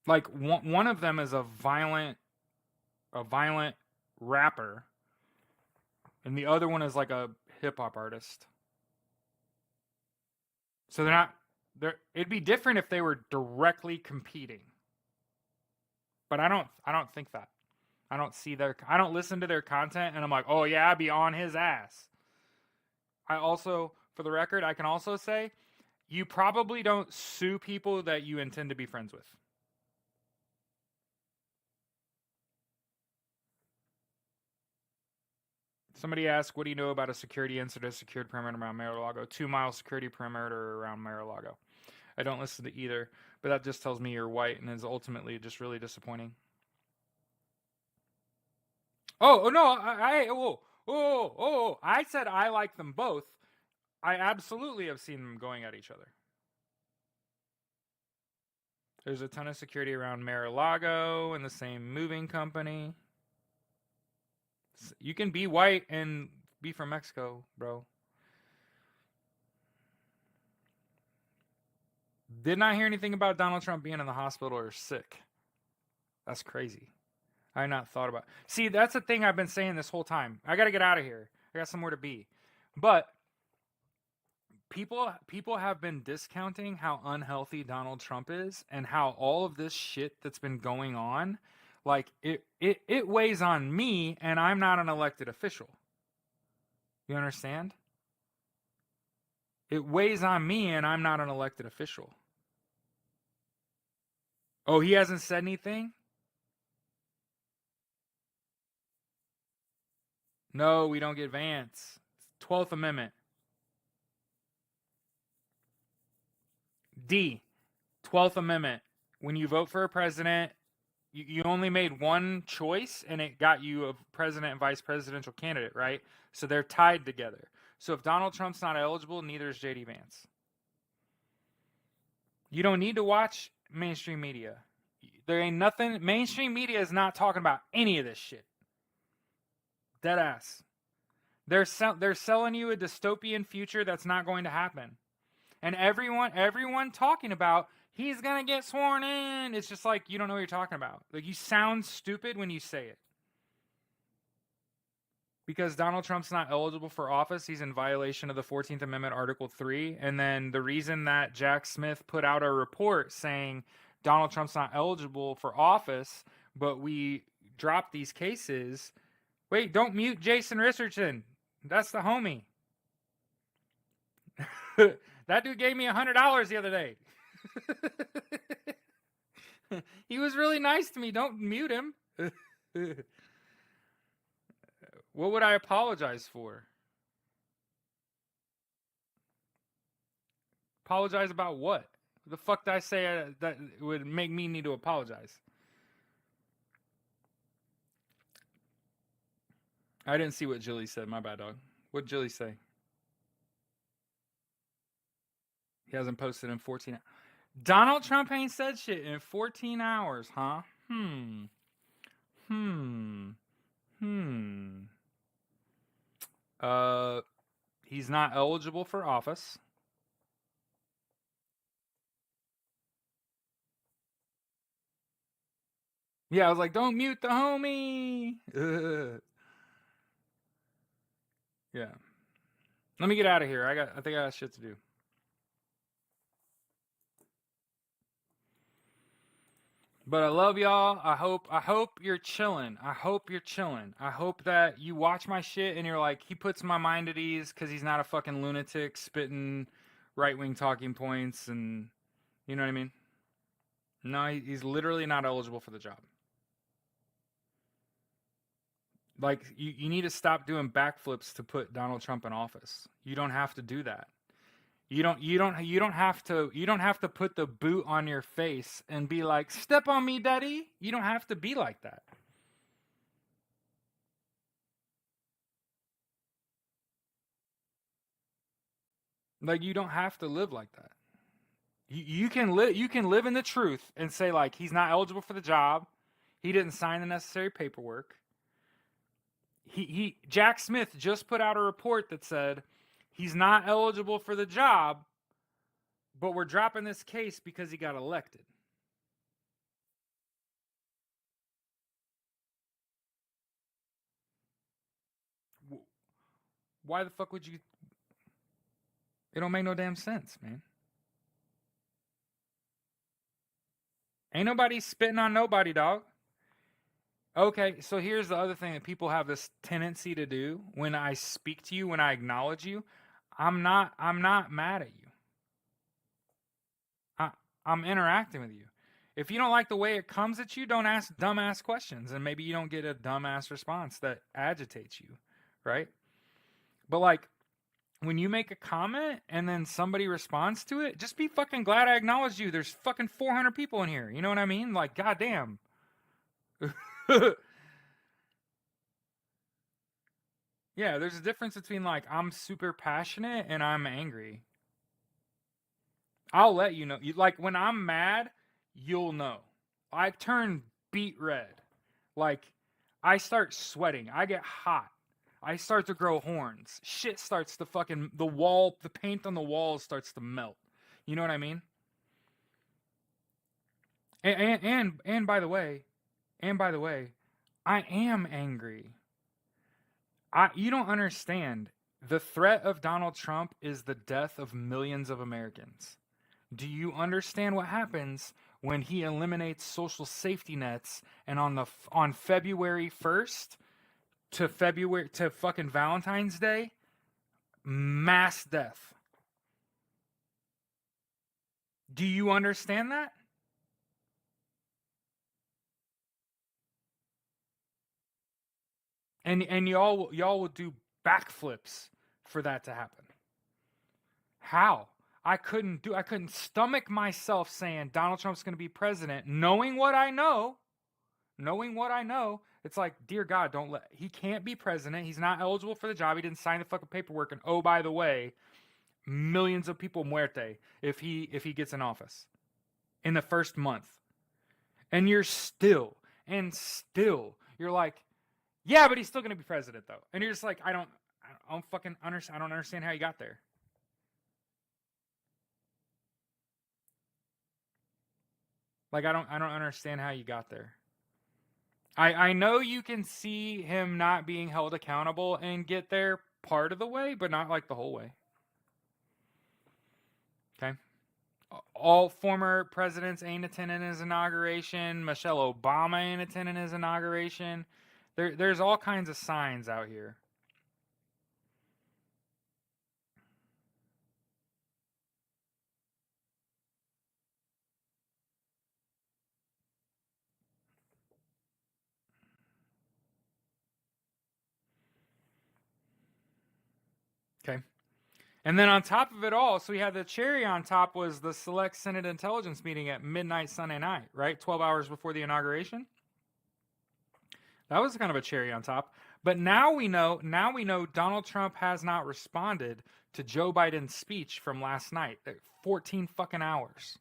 Like one of them is a violent rapper, and the other one is like a hip hop artist. So they're not. They're. It'd be different if they were directly competing. But I don't. I don't think that. I don't see their. I don't listen to their content, and I'm like, oh yeah, I'd be on his ass. I also, for the record, I can also say, you probably don't sue people that you intend to be friends with. Somebody asked, what do you know about a security incident secured perimeter around Mar-a-Lago? 2-mile security perimeter around Mar-a-Lago. I don't listen to either, but that just tells me you're white and is ultimately just really disappointing. Oh no, I said I like them both. I absolutely have seen them going at each other. There's a ton of security around Mar-a-Lago and the same moving company. You can be white and be from Mexico, bro. Did not hear anything about Donald Trump being in the hospital or sick. That's crazy. I had not thought about. See, that's the thing I've been saying this whole time. I got to get out of here. I got somewhere to be. But people have been discounting how unhealthy Donald Trump is and how all of this shit that's been going on, like it weighs on me, and I'm not an elected official. You understand? It weighs on me, and I'm not an elected official. Oh, he hasn't said anything? No, we don't get Vance. 12th Amendment. D. 12th Amendment. When you vote for a president, you only made one choice and it got you a president and vice presidential candidate, right? So they're tied together. So if Donald Trump's not eligible, neither is JD Vance. You don't need to watch mainstream media. There ain't nothing. Mainstream media is not talking about any of this shit. Dead ass. They're selling you a dystopian future that's not going to happen. And everyone talking about he's gonna get sworn in. It's just like you don't know what you're talking about. Like you sound stupid when you say it. Because Donald Trump's not eligible for office, he's in violation of the 14th Amendment, Article 3. And then the reason that Jack Smith put out a report saying Donald Trump's not eligible for office, but we dropped these cases. Wait, don't mute Jason Richardson. That's the homie. That dude gave me $100 the other day. He was really nice to me. Don't mute him. What would I apologize for? Apologize about what? The fuck did I say that would make me need to apologize? I didn't see what Jilly said. My bad, dog. What did Jilly say? He hasn't posted in 14 hours. Donald Trump ain't said shit in 14 hours, huh? Hmm. He's not eligible for office. Yeah, I was like, don't mute the homie. Yeah. Let me get out of here. I think I got shit to do. But I love y'all. I hope you're chilling. I hope you're chilling. I hope that you watch my shit and you're like, he puts my mind at ease because he's not a fucking lunatic spitting right-wing talking points, and you know what I mean? No, he's literally not eligible for the job. Like you need to stop doing backflips to put Donald Trump in office. You don't have to do that. You don't have to put the boot on your face and be like, "Step on me, daddy." You don't have to be like that. Like you don't have to live like that. You can live in the truth and say like he's not eligible for the job. He didn't sign the necessary paperwork. Jack Smith just put out a report that said he's not eligible for the job, but we're dropping this case because he got elected. Why the fuck would you? It don't make no damn sense, man. Ain't nobody spitting on nobody, dog. Okay, so here's the other thing that people have this tendency to do when I speak to you, when I acknowledge you. I'm not mad at you. I'm interacting with you. If you don't like the way it comes at you, don't ask dumbass questions, and maybe you don't get a dumbass response that agitates you, right? But like when you make a comment and then somebody responds to it, just be fucking glad I acknowledged you. There's fucking 400 people in here. You know what I mean? Like, goddamn. Yeah, there's a difference between like I'm super passionate and I'm angry. I'll let you know. Like when I'm mad, you'll know. I turn beet red. Like I start sweating. I get hot. I start to grow horns. Shit starts to fucking the paint on the walls starts to melt. You know what I mean? And by the way, I am angry. You don't understand. The threat of Donald Trump is the death of millions of Americans. Do you understand what happens when he eliminates social safety nets and on February 1st to fucking Valentine's Day, mass death. Do you understand that? And y'all will do backflips for that to happen. How? I couldn't stomach myself saying Donald Trump's going to be president knowing what I know. Knowing what I know, it's like, dear God, he can't be president. He's not eligible for the job. He didn't sign the fucking paperwork. And oh, by the way, millions of people muerte if he gets in office in the first month. And you're like, yeah, but he's still gonna be president though. And you're just like, I don't understand how he got there. Like I don't understand how you got there. I know you can see him not being held accountable and get there part of the way, but not like the whole way. Okay. All former presidents ain't attending his inauguration. Michelle Obama ain't attending his inauguration. There's all kinds of signs out here. Okay. And then on top of it all, so we had the cherry on top was the Select Senate Intelligence meeting at midnight Sunday night, right? 12 hours before the inauguration. That was kind of a cherry on top. But now we know Donald Trump has not responded to Joe Biden's speech from last night. 14 fucking hours.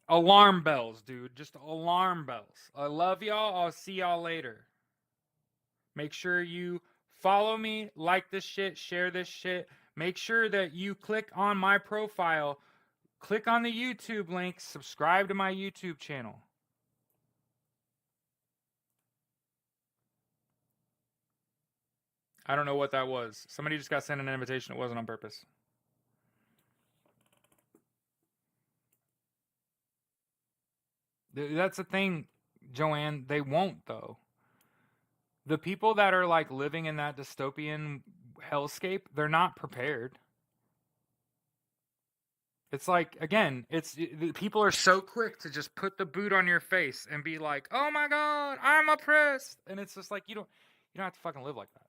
Alarm bells, dude. Just alarm bells. I love y'all. I'll see y'all later. Make sure you follow me, like this shit, share this shit. Make sure that you click on my profile, click on the YouTube link, subscribe to my YouTube channel. I don't know what that was. Somebody just got sent an invitation. It wasn't on purpose. That's the thing, Joanne. They won't, though. The people that are like living in that dystopian hellscape, they're not prepared. It's like, again, people are so quick to just put the boot on your face and be like, "Oh my God, I'm oppressed," and it's just like You don't have to fucking live like that.